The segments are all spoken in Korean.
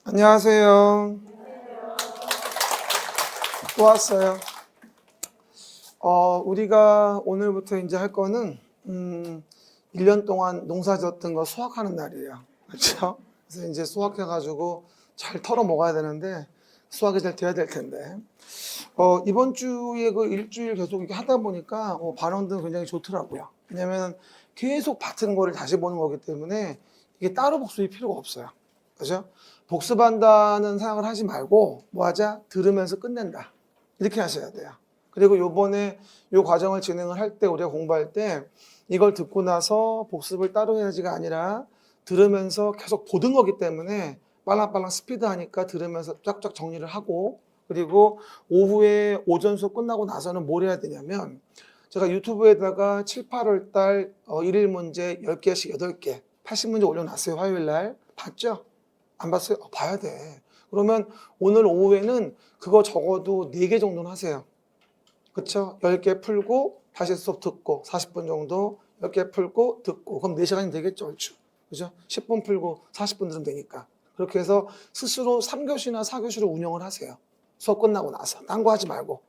안녕하세요. 또 왔어요. 우리가 오늘부터 이제 할 거는 1년 동안 농사 지었던 거 수확하는 날이에요. 그렇죠? 그래서 이제 수확해가지고 잘 털어 먹어야 되는데 수확이 잘 돼야 될 텐데 이번 주에 그 일주일 계속 이렇게 하다 보니까 반응도 굉장히 좋더라고요. 왜냐면 계속 같은 거를 다시 보는 거기 때문에 이게 따로 복습이 필요가 없어요. 그죠? 복습한다는 생각을 하지 말고 뭐 하자? 들으면서 끝낸다. 이렇게 하셔야 돼요. 그리고 요번에 요 과정을 진행을 할 때 우리가 공부할 때 이걸 듣고 나서 복습을 따로 해야지가 아니라 들으면서 계속 보던 거기 때문에 빨랑빨랑 스피드하니까 들으면서 쫙쫙 정리를 하고 그리고 오후에 오전 수업 끝나고 나서는 뭘 해야 되냐면 제가 유튜브에다가 7, 8월 달 일일 문제 10개씩 8개 80문제 올려놨어요. 화요일 날. 봤죠? 안 봤어요? 봐야 돼. 그러면 오늘 오후에는 그거 적어도 4개 정도는 하세요. 그쵸? 10개 풀고 다시 수업 듣고 40분 정도 10개 풀고 듣고 그럼 4시간이 되겠죠 얼추. 그죠? 10분 풀고 40분 들으면 되니까. 그렇게 해서 스스로 3교시나 4교시를 운영을 하세요. 수업 끝나고 나서. 딴 거 하지 말고.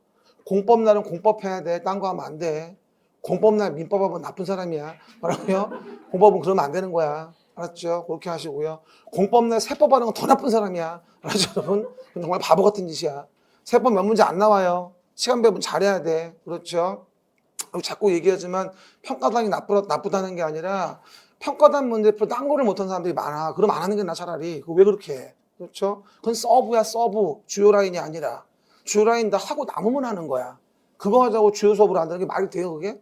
공법날은 공법 해야 돼. 딴 거 하면 안 돼. 공법날 민법하면 나쁜 사람이야. 뭐라고요? 공법은 그러면 안 되는 거야. 알았죠? 그렇게 하시고요. 공법날 세법 하는 건 더 나쁜 사람이야. 알았죠, 여러분? 그건 정말 바보 같은 짓이야. 세법 몇 문제 안 나와요. 시간 배분 잘해야 돼. 그렇죠? 자꾸 얘기하지만 평가단이 나쁘다는 게 아니라 평가단 문제 풀 딴 거를 못한 사람들이 많아. 그럼 안 하는 게 나 차라리. 그거 왜 그렇게 해? 그렇죠? 그건 서브야, 서브. 주요 라인이 아니라. 주요 라인 다 하고 남으면 하는 거야. 그거 하자고 주요 수업을 안 되는 게 말이 돼요, 그게?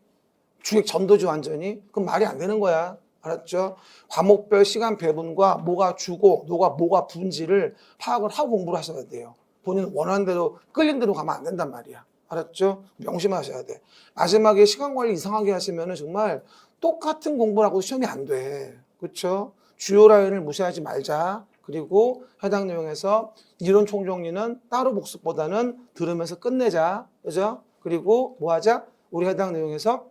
주객 전도지 완전히. 그럼 말이 안 되는 거야. 알았죠? 과목별 시간 배분과 뭐가 주고 뭐가 분지를 파악을 하고 공부를 하셔야 돼요. 본인 원하는 대로 끌린 대로 가면 안 된단 말이야. 알았죠? 명심하셔야 돼. 마지막에 시간 관리 이상하게 하시면은 정말 똑같은 공부를 하고 시험이 안 돼. 그렇죠? 주요 라인을 무시하지 말자. 그리고 해당 내용에서 이론 총정리는 따로 복습보다는 들으면서 끝내자. 그죠? 그리고 뭐 하자? 우리 해당 내용에서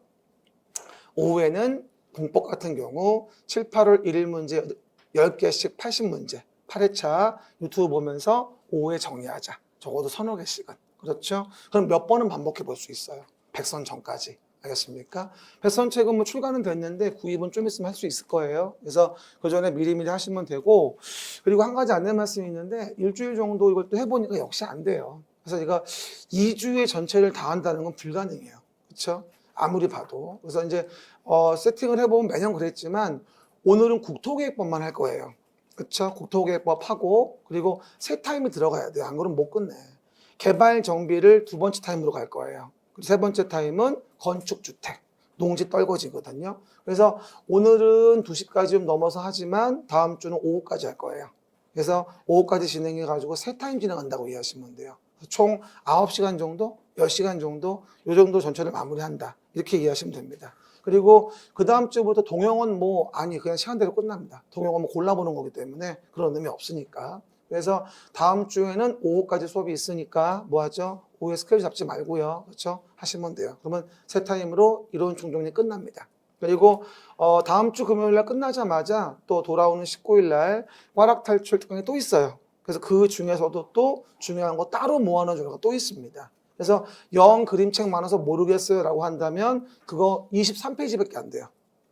오후에는 공법 같은 경우 7, 8월 1일 문제 10개씩 80문제 8회차 유튜브 보면서 오후에 정리하자. 적어도 서너 개씩은. 그렇죠? 그럼 몇 번은 반복해 볼 수 있어요. 백선 전까지. 알겠습니까? 백선책은 뭐 출간은 됐는데 구입은 좀 있으면 할 수 있을 거예요. 그래서 그 전에 미리미리 하시면 되고 그리고 한 가지 안내 말씀이 있는데 일주일 정도 이걸 또 해보니까 역시 안 돼요. 그래서 제가 2주에 전체를 다 한다는 건 불가능해요. 그렇죠? 아무리 봐도. 그래서 이제 세팅을 해보면 매년 그랬지만 오늘은 국토계획법만 할 거예요. 그렇죠? 국토계획법 하고 그리고 세 타임이 들어가야 돼요. 안 그러면 못 끝내. 개발 정비를 두 번째 타임으로 갈 거예요. 그리고 세 번째 타임은 건축주택, 농지 떨거지거든요. 그래서 오늘은 2시까지 좀 넘어서 하지만 다음 주는 오후까지 할 거예요. 그래서 오후까지 진행해가지고 세 타임 진행한다고 이해하시면 돼요. 총 9시간 정도, 10시간 정도, 요 정도 전체를 마무리한다. 이렇게 이해하시면 됩니다. 그리고 그 다음 주부터 동영은 그냥 시간대로 끝납니다. 동영은 골라보는 거기 때문에 그런 의미 없으니까. 그래서 다음 주에는 오후까지 수업이 있으니까 뭐 하죠? 오후에 스케줄 잡지 말고요. 그렇죠? 하시면 돼요. 그러면 세 타임으로 이론 총정리 끝납니다. 그리고 다음 주 금요일 날 끝나자마자 또 돌아오는 19일 날 꽈락 탈출 특강이 또 있어요. 그래서 그 중에서도 또 중요한 거 따로 모아놓은 주가 또 있습니다. 그래서 영 그림책 많아서 모르겠어요 라고 한다면 그거 23페이지밖에 안 돼요.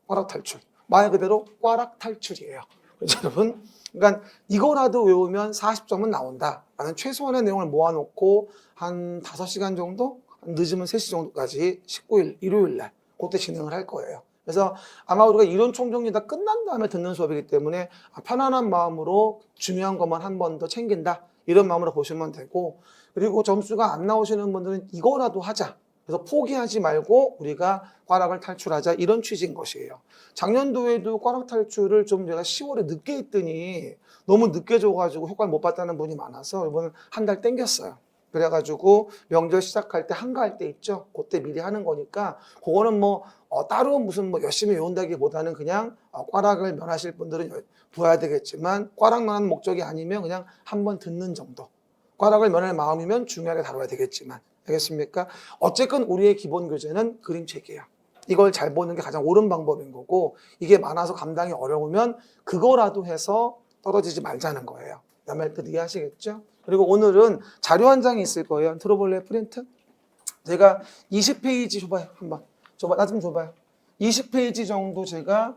꽈락 탈출. 말 그대로 꽈락 탈출이에요. 그렇죠, 여러분? 그러니까 이거라도 외우면 40점은 나온다 라는 최소한의 내용을 모아놓고 한 5시간 정도? 늦으면 3시 정도까지 19일 일요일 날 그때 진행을 할 거예요. 그래서 아마 우리가 이론 총정리 다 끝난 다음에 듣는 수업이기 때문에 편안한 마음으로 중요한 것만 한 번 더 챙긴다 이런 마음으로 보시면 되고 그리고 점수가 안 나오시는 분들은 이거라도 하자. 그래서 포기하지 말고 우리가 꽈락을 탈출하자 이런 취지인 것이에요. 작년도에도 꽈락 탈출을 좀 제가 10월에 늦게 했더니 너무 늦게 줘가지고 효과를 못 봤다는 분이 많아서 이번엔 한 달 땡겼어요. 그래가지고 명절 시작할 때 한가할 때 있죠. 그때 미리 하는 거니까 그거는 따로 무슨 열심히 외운다기보다는 그냥 꽈락을 면하실 분들은 보아야 되겠지만 꽈락만 하는 목적이 아니면 그냥 한번 듣는 정도. 꽈락을 면할 마음이면 중요하게 다뤄야 되겠지만 알겠습니까? 어쨌든 우리의 기본 교재는 그림책이에요. 이걸 잘 보는 게 가장 옳은 방법인 거고 이게 많아서 감당이 어려우면 그거라도 해서 떨어지지 말자는 거예요. 나 말 뜻 이해하시겠죠? 그리고 오늘은 자료 한 장이 있을 거예요. 들어볼래요? 프린트? 제가 20페이지 줘봐요. 한번. 줘봐. 나 좀 줘봐요. 20페이지 정도 제가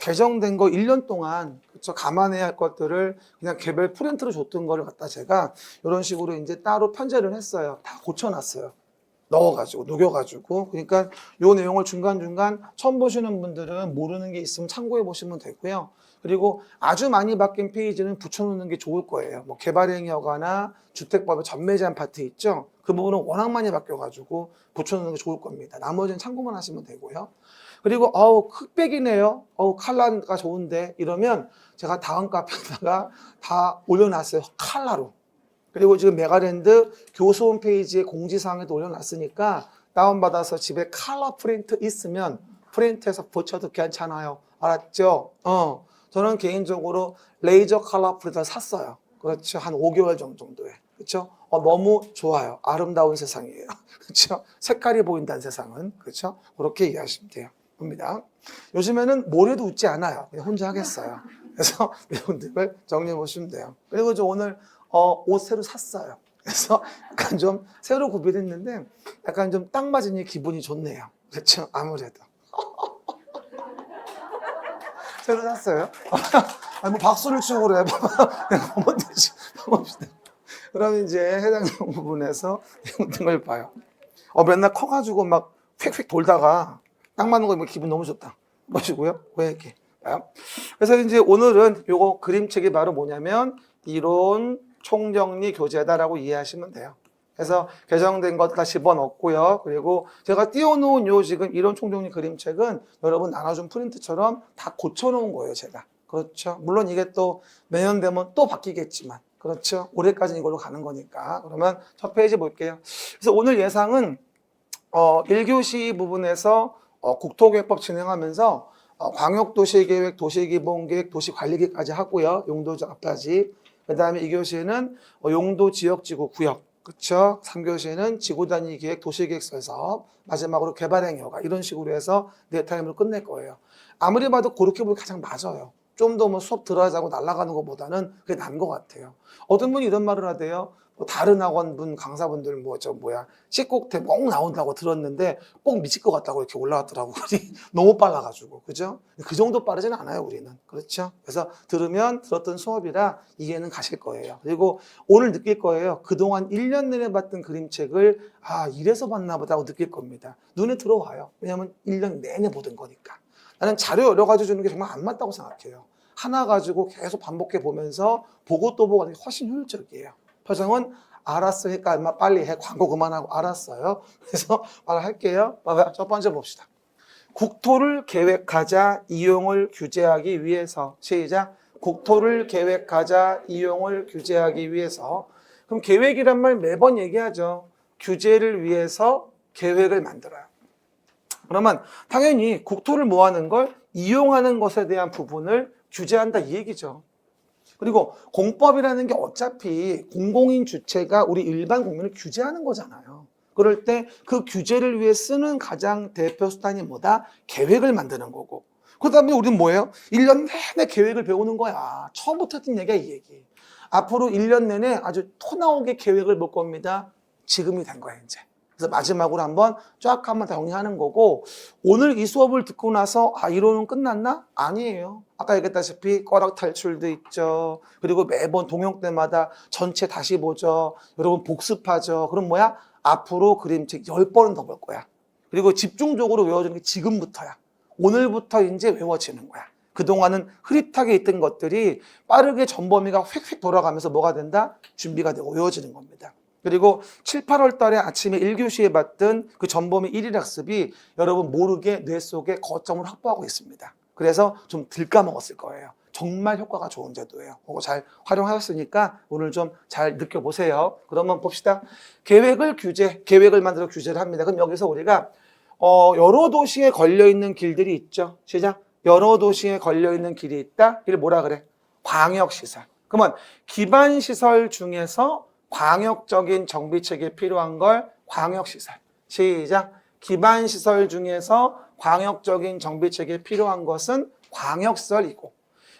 개정된 거 1년 동안 그쵸 감안해야 할 것들을 그냥 개별 프린트로 줬던 거를 갖다 제가 이런 식으로 이제 따로 편제를 했어요. 다 고쳐놨어요. 넣어가지고 녹여가지고 그러니까 요 내용을 중간중간 처음 보시는 분들은 모르는 게 있으면 참고해 보시면 되고요. 그리고 아주 많이 바뀐 페이지는 붙여놓는 게 좋을 거예요. 뭐 개발행위 허가나 주택법의 전매제한 파트 있죠. 그 부분은 워낙 많이 바뀌어가지고 붙여놓는 게 좋을 겁니다. 나머지는 참고만 하시면 되고요. 그리고 흑백이네요. 컬러가 좋은데 이러면 제가 다음 카페에다가 다 올려놨어요. 컬러로. 그리고 지금 메가랜드 교수 홈페이지에 공지사항에도 올려놨으니까 다운받아서 집에 컬러 프린트 있으면 프린트해서 붙여도 괜찮아요. 알았죠? 저는 개인적으로 레이저 컬러 프린터를 샀어요. 그렇죠. 한 5개월 정도에. 그렇죠? 너무 좋아요. 아름다운 세상이에요. 그렇죠? 색깔이 보인다는 세상은. 그렇죠? 그렇게 이해하시면 돼요. 봅니다. 요즘에는 뭘 해도 웃지 않아요. 그냥 혼자 하겠어요. 그래서 내용들을 정리해 보시면 돼요. 그리고 저 오늘 옷 새로 샀어요. 그래서 약간 좀 새로 구비했는데 약간 좀 딱 맞으니 기분이 좋네요. 그렇죠? 아무래도. 새로 샀어요. 아니 뭐 박수를 치고 그래. 보면 되지. 봅시다. 그럼 이제 해당 부분에서 내용을 봐요. 맨날 커가지고 막 휙휙 돌다가 딱 맞는 거 보면 기분 너무 좋다. 보시고요. 왜 이렇게. 그래서 이제 오늘은 요거 그림책이 바로 뭐냐면 이론 총정리 교재다라고 이해하시면 돼요. 그래서 개정된 것 다 집어넣고요. 그리고 제가 띄워놓은 요 지금 이론 총정리 그림책은 여러분 나눠준 프린트처럼 다 고쳐놓은 거예요, 제가. 그렇죠. 물론 이게 또 매년 되면 또 바뀌겠지만. 그렇죠. 올해까지는 이걸로 가는 거니까. 그러면 첫 페이지 볼게요. 그래서 오늘 예상은 1교시 부분에서 국토계획법 진행하면서 광역도시계획, 도시기본계획, 도시관리계획까지 하고요. 용도적까지. 그 다음에 2교시에는 용도지역지구 구역, 그쵸? 3교시에는 지구단위계획, 도시계획서, 마지막으로 개발행위허가 이런 식으로 해서 네 타임으로 끝낼 거예요. 아무리 봐도 그렇게 보기 가장 맞아요. 좀 더 뭐 수업 들어가자고 날아가는 것보다는 그게 나은 것 같아요. 어떤 분이 이런 말을 하대요. 다른 학원분 강사분들 식곡태 꼭 나온다고 들었는데 꼭 미칠 것 같다고 이렇게 올라왔더라고. 너무 빨라가지고 그죠? 그 정도 빠르진 않아요 우리는. 그렇죠? 그래서 들었던 수업이라 이해는 가실 거예요. 그리고 오늘 느낄 거예요. 그동안 1년 내내 봤던 그림책을 이래서 봤나 보다 하고 느낄 겁니다. 눈에 들어와요. 왜냐하면 1년 내내 보던 거니까. 나는 자료 여러 가지 주는 게 정말 안 맞다고 생각해요. 하나 가지고 계속 반복해 보면서 보고 또 보고 하는 게 훨씬 효율적이에요. 표정은 알았어. 그러니까 빨리 해. 광고 그만하고 알았어요. 그래서 말할게요. 첫 번째 봅시다. 국토를 계획하자 이용을 규제하기 위해서. 시작. 국토를 계획하자 이용을 규제하기 위해서. 그럼 계획이란 말 매번 얘기하죠. 규제를 위해서 계획을 만들어요. 그러면 당연히 국토를 뭐 하는 걸 이용하는 것에 대한 부분을 규제한다 이 얘기죠. 그리고 공법이라는 게 어차피 공공인 주체가 우리 일반 국민을 규제하는 거잖아요. 그럴 때 그 규제를 위해 쓰는 가장 대표 수단이 뭐다? 계획을 만드는 거고. 그 다음에 우리는 뭐예요? 1년 내내 계획을 배우는 거야. 처음부터 했던 얘기야, 이 얘기. 앞으로 1년 내내 아주 토 나오게 계획을 볼 겁니다. 지금이 된 거야, 이제. 그래서 마지막으로 한번 쫙 한번 정리하는 거고, 오늘 이 수업을 듣고 나서 이론은 끝났나? 아니에요. 아까 얘기했다시피 꺼락 탈출도 있죠. 그리고 매번 동영 때마다 전체 다시 보죠. 여러분 복습하죠. 그럼 뭐야? 앞으로 그림책 10번은 더 볼 거야. 그리고 집중적으로 외워주는 게 지금부터야. 오늘부터 이제 외워지는 거야. 그동안은 흐릿하게 있던 것들이 빠르게 전범위가 휙휙 돌아가면서 뭐가 된다? 준비가 되고 외워지는 겁니다. 그리고 7, 8월 달에 아침에 1교시에 봤던 그 전범위 1일 학습이 여러분 모르게 뇌 속에 거점을 확보하고 있습니다. 그래서 좀 덜 까먹었을 거예요. 정말 효과가 좋은 제도예요. 그거 잘 활용하셨으니까 오늘 좀 잘 느껴보세요. 그러면 봅시다. 계획을 만들어 규제를 합니다. 그럼 여기서 우리가 여러 도시에 걸려있는 길들이 있죠. 시작. 여러 도시에 걸려있는 길이 있다. 이를 뭐라 그래? 광역시설. 그러면 기반시설 중에서 광역적인 정비책이 필요한 걸 광역시설. 시작. 기반시설 중에서 광역적인 정비책이 필요한 것은 광역시설이고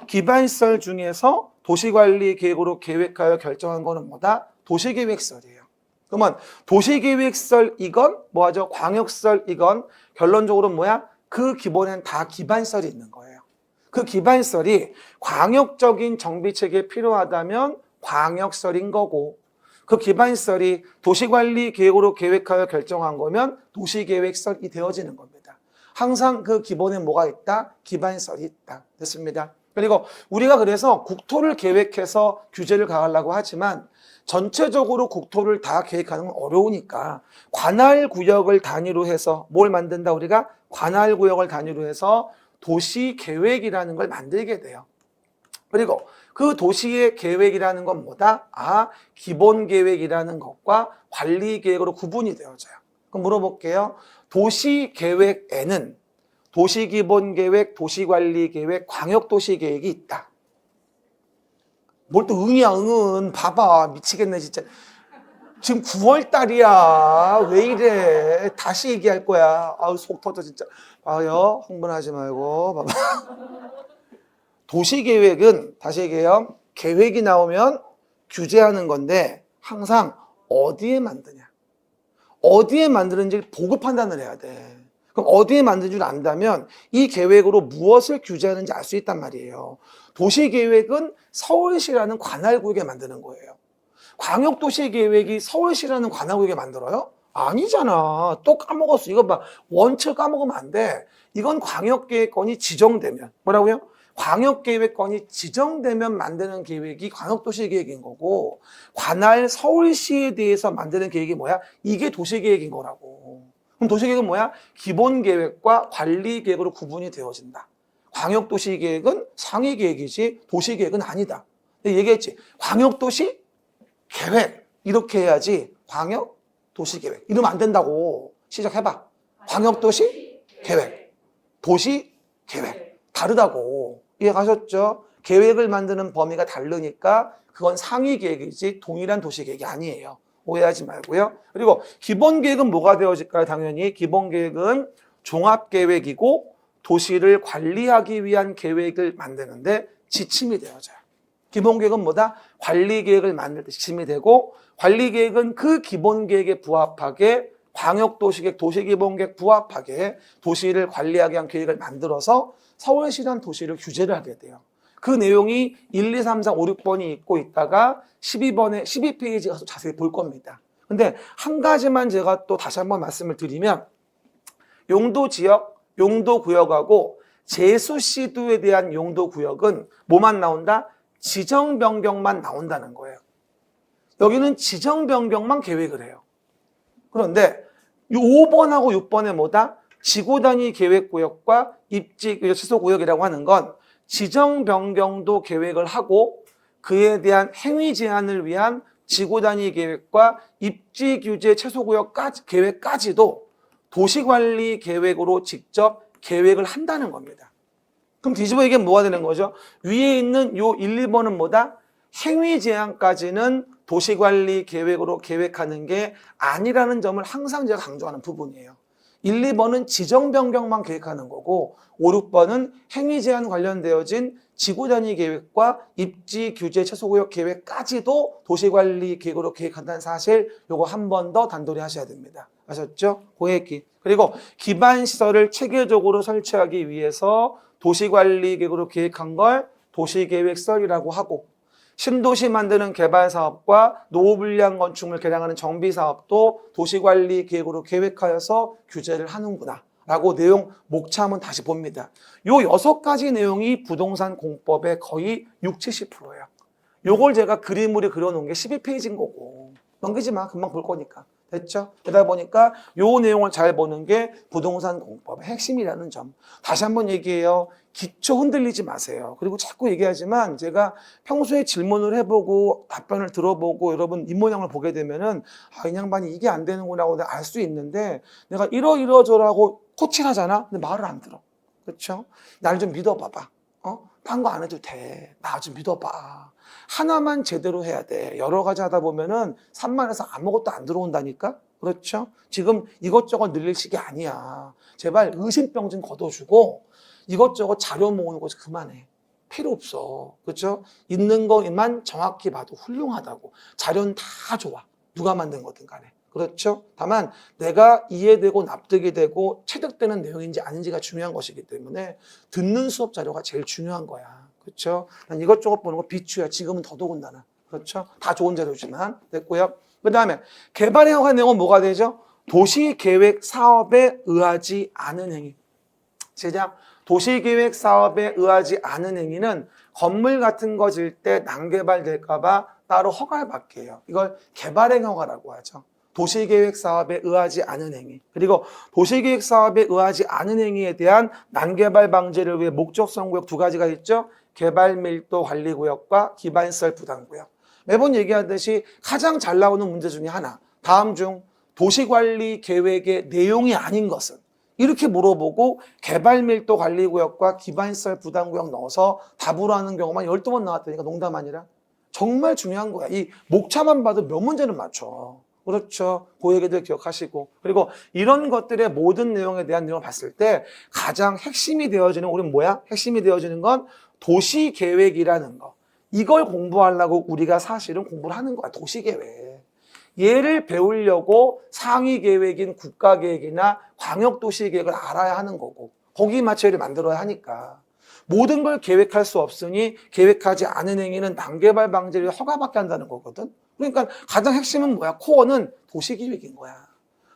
기반시설 중에서 도시관리계획으로 계획하여 결정한 거는 뭐다? 도시계획설이에요. 그러면 도시계획설이건 뭐하죠? 광역설이건 결론적으로 뭐야? 그 기본엔 다 기반설이 있는 거예요. 그 기반설이 광역적인 정비체계에 필요하다면 광역설인 거고, 그 기반설이 도시관리계획으로 계획하여 결정한 거면 도시계획설이 되어지는 겁니다. 항상 그 기본에 뭐가 있다? 기반설이 있다. 됐습니다. 그리고 우리가 그래서 국토를 계획해서 규제를 가하려고 하지만 전체적으로 국토를 다 계획하는 건 어려우니까 관할구역을 단위로 해서 뭘 만든다? 우리가 관할구역을 단위로 해서 도시계획이라는 걸 만들게 돼요. 그리고 그 도시의 계획이라는 건 뭐다? 기본계획이라는 것과 관리계획으로 구분이 되어져요. 그럼 물어볼게요. 도시계획에는 도시기본계획, 도시관리계획, 광역도시계획이 있다. 뭘 또 응이야, 응은. 봐봐. 미치겠네, 진짜. 지금 9월 달이야. 왜 이래. 다시 얘기할 거야. 아우, 속 터져, 진짜. 봐요. 흥분하지 말고. 봐봐. 도시계획은, 다시 얘기해요. 계획이 나오면 규제하는 건데, 항상 어디에 만드냐. 어디에 만드는지 보고 판단을 해야 돼. 그럼 어디에 만든 줄 안다면 이 계획으로 무엇을 규제하는지 알 수 있단 말이에요. 도시계획은 서울시라는 관할구역에 만드는 거예요. 광역도시계획이 서울시라는 관할구역에 만들어요? 아니잖아. 또 까먹었어. 이거 봐. 원칙 까먹으면 안 돼. 이건 광역계획권이 지정되면. 뭐라고요? 광역계획권이 지정되면 만드는 계획이 광역도시계획인 거고, 관할 서울시에 대해서 만드는 계획이 뭐야? 이게 도시계획인 거라고. 그럼 도시계획은 뭐야? 기본계획과 관리계획으로 구분이 되어진다. 광역도시계획은 상위계획이지 도시계획은 아니다. 얘기했지. 광역도시 계획 이렇게 해야지. 광역도시계획 이러면 안 된다고. 시작해봐. 광역도시 계획, 도시계획 다르다고. 이해가셨죠? 계획을 만드는 범위가 다르니까 그건 상위계획이지 동일한 도시계획이 아니에요. 오해하지 말고요. 그리고 기본계획은 뭐가 되어질까요? 당연히 기본계획은 종합계획이고 도시를 관리하기 위한 계획을 만드는데 지침이 되어져요. 기본계획은 뭐다? 관리계획을 만들 때 지침이 되고, 관리계획은 그 기본계획에 부합하게 광역도시계획, 도시기본계획 부합하게 도시를 관리하기 위한 계획을 만들어서 서울시라는 도시를 규제를 하게 돼요. 그 내용이 1, 2, 3, 4, 5, 6번이 있고 있다가 12페이지 가서 자세히 볼 겁니다. 근데 한 가지만 제가 또 다시 한번 말씀을 드리면, 용도지역, 용도구역하고 제수시도에 대한 용도구역은 뭐만 나온다? 지정변경만 나온다는 거예요. 여기는 지정변경만 계획을 해요. 그런데 5번하고 6번에 뭐다? 지구단위 계획구역과 입지 취소구역이라고 하는 건 지정 변경도 계획을 하고 그에 대한 행위 제한을 위한 지구단위 계획과 입지 규제 최소구역까지 계획까지도 도시관리 계획으로 직접 계획을 한다는 겁니다. 그럼 뒤집어 얘기하면 뭐가 되는 거죠? 위에 있는 요 1, 2번은 뭐다? 행위 제한까지는 도시관리 계획으로 계획하는 게 아니라는 점을 항상 제가 강조하는 부분이에요. 1, 2번은 지정 변경만 계획하는 거고 5, 6번은 행위 제한 관련되어진 지구단위 계획과 입지 규제 최소구역 계획까지도 도시관리 계획으로 계획한다는 사실, 요거 한 번 더 단도리 하셔야 됩니다. 아셨죠? 그 얘기. 그리고 기반시설을 체계적으로 설치하기 위해서 도시관리 계획으로 계획한 걸 도시계획설이라고 하고, 신도시 만드는 개발사업과 노후불량 건축물 개량하는 정비사업도 도시관리 계획으로 계획하여서 규제를 하는구나 라고 내용 목차하면 다시 봅니다. 요 6가지 내용이 부동산 공법의 거의 60, 70%예요. 요걸 제가 그림으로 그려놓은 게 12페이지인 거고, 넘기지 마. 금방 볼 거니까. 됐죠? 그러다 보니까 요 내용을 잘 보는 게 부동산 공법의 핵심이라는 점. 다시 한번 얘기해요. 기초 흔들리지 마세요. 그리고 자꾸 얘기하지만 제가 평소에 질문을 해보고 답변을 들어보고 여러분 입모양을 보게 되면은 이 양반이 이게 안 되는구나 하고 알 수 있는데, 내가 이러저러라고 코치를 하잖아. 근데 말을 안 들어. 그렇죠? 나를 좀 믿어봐봐. 딴 거 안 해도 돼. 나 좀 믿어봐. 하나만 제대로 해야 돼. 여러 가지 하다 보면은 산만해서 아무것도 안 들어온다니까? 그렇죠? 지금 이것저것 늘릴 시기 아니야. 제발 의심병 좀 걷어주고 이것저것 자료 모으는 거 그만해. 필요 없어. 그렇죠? 있는 것만 정확히 봐도 훌륭하다고. 자료는 다 좋아. 누가 만든 거든 간에. 그렇죠? 다만 내가 이해되고 납득이 되고 체득되는 내용인지 아닌지가 중요한 것이기 때문에 듣는 수업 자료가 제일 중요한 거야. 그렇죠? 난 이것저것 보는 거 비추야. 지금은 더더군다나. 그렇죠? 다 좋은 자료지만 됐고요. 그 다음에 개발에 관한 내용은 뭐가 되죠? 도시계획 사업에 의하지 않은 행위. 시작. 도시계획 사업에 의하지 않은 행위는 건물 같은 거 질 때 난개발될까 봐 따로 허가를 받게 해요. 이걸 개발행 허가라고 하죠. 도시계획 사업에 의하지 않은 행위. 그리고 도시계획 사업에 의하지 않은 행위에 대한 난개발 방지를 위해 목적성 구역 두 가지가 있죠. 개발 밀도 관리 구역과 기반시설 부담 구역. 매번 얘기하듯이 가장 잘 나오는 문제 중에 하나. 다음 중 도시관리 계획의 내용이 아닌 것은 이렇게 물어보고 개발 밀도 관리 구역과 기반시설 부담 구역 넣어서 답으로 하는 경우만 12번 나왔다니까 농담 아니라. 정말 중요한 거야. 이 목차만 봐도 몇 문제는 맞춰. 그렇죠. 그 얘기들 기억하시고. 그리고 이런 것들의 모든 내용에 대한 내용을 봤을 때 가장 핵심이 되어지는, 우리는 뭐야? 핵심이 되어지는 건 도시계획이라는 거. 이걸 공부하려고 우리가 사실은 공부를 하는 거야. 도시계획. 얘를 배우려고 상위계획인 국가계획이나 광역도시계획을 알아야 하는 거고 거기에 맞춰 얘를 만들어야 하니까. 모든 걸 계획할 수 없으니 계획하지 않은 행위는 난개발 방지를 허가받게 한다는 거거든. 그러니까 가장 핵심은 뭐야? 코어는 도시계획인 거야.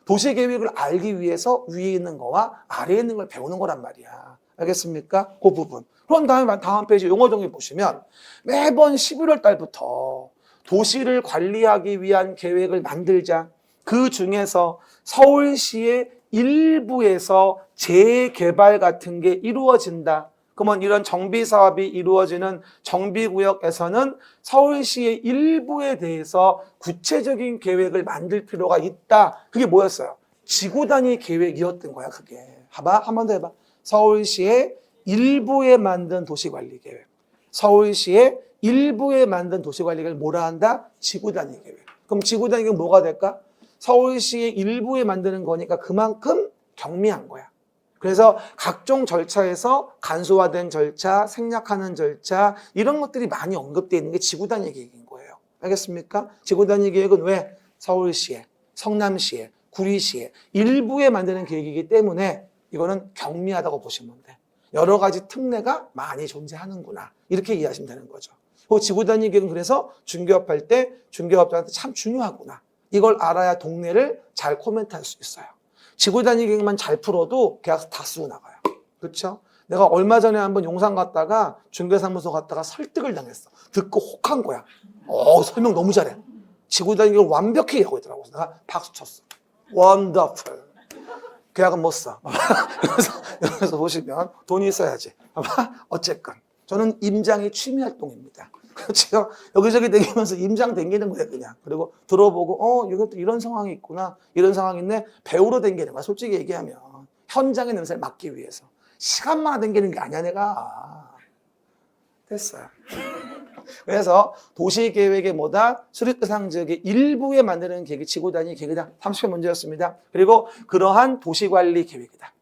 도시계획을 알기 위해서 위에 있는 거와 아래에 있는 걸 배우는 거란 말이야. 알겠습니까? 그 부분. 그런 다음에 다음 페이지 용어 정리 보시면 매번 11월 달부터 도시를 관리하기 위한 계획을 만들자. 그 중에서 서울시의 일부에서 재개발 같은 게 이루어진다. 그러면 이런 정비사업이 이루어지는 정비구역에서는 서울시의 일부에 대해서 구체적인 계획을 만들 필요가 있다. 그게 뭐였어요? 지구단위 계획이었던 거야, 그게. 봐봐, 한 번 더 해봐. 서울시의 일부에 만든 도시관리계획. 서울시의 일부에 만든 도시관리계획을 뭐라 한다? 지구단위 계획. 그럼 지구단위 계획은 뭐가 될까? 서울시의 일부에 만드는 거니까 그만큼 경미한 거야. 그래서 각종 절차에서 간소화된 절차, 생략하는 절차 이런 것들이 많이 언급되어 있는 게 지구단위 계획인 거예요. 알겠습니까? 지구단위 계획은 왜? 서울시에, 성남시에, 구리시에 일부에 만드는 계획이기 때문에 이거는 경미하다고 보시면 돼. 여러 가지 특례가 많이 존재하는구나. 이렇게 이해하시면 되는 거죠. 그 지구단위 계획은 그래서 중개업할 때 중개업자한테 참 중요하구나. 이걸 알아야 동네를 잘 코멘트할 수 있어요. 지구단위 계획만 잘 풀어도 계약서 다 쓰고 나가요. 그렇죠? 내가 얼마 전에 한번 용산 갔다가 중개사무소 갔다가 설득을 당했어. 듣고 혹한 거야. 설명 너무 잘해. 지구단위 계획을 완벽히 하고 있더라고. 내가 박수 쳤어. 원더풀. 계약은 못 써. 여기서 보시면 돈이 있어야지. 어쨌건 저는 임장이 취미활동입니다. 그렇죠? 여기저기 다니면서 임장 댕기는 거예요, 그냥. 그리고 들어보고, 이것도 이런 상황이 있구나. 이런 상황이 있네. 배우러 댕기는 거야, 솔직히 얘기하면. 현장의 냄새를 맡기 위해서. 시간만 댕기는 게 아니야, 내가. 됐어요. 그래서 도시계획의 뭐다? 수립대상 지역의 일부에 만드는 계획이 지구단위 계획이다. 30회 문제였습니다. 그리고 그러한 도시관리 계획이다.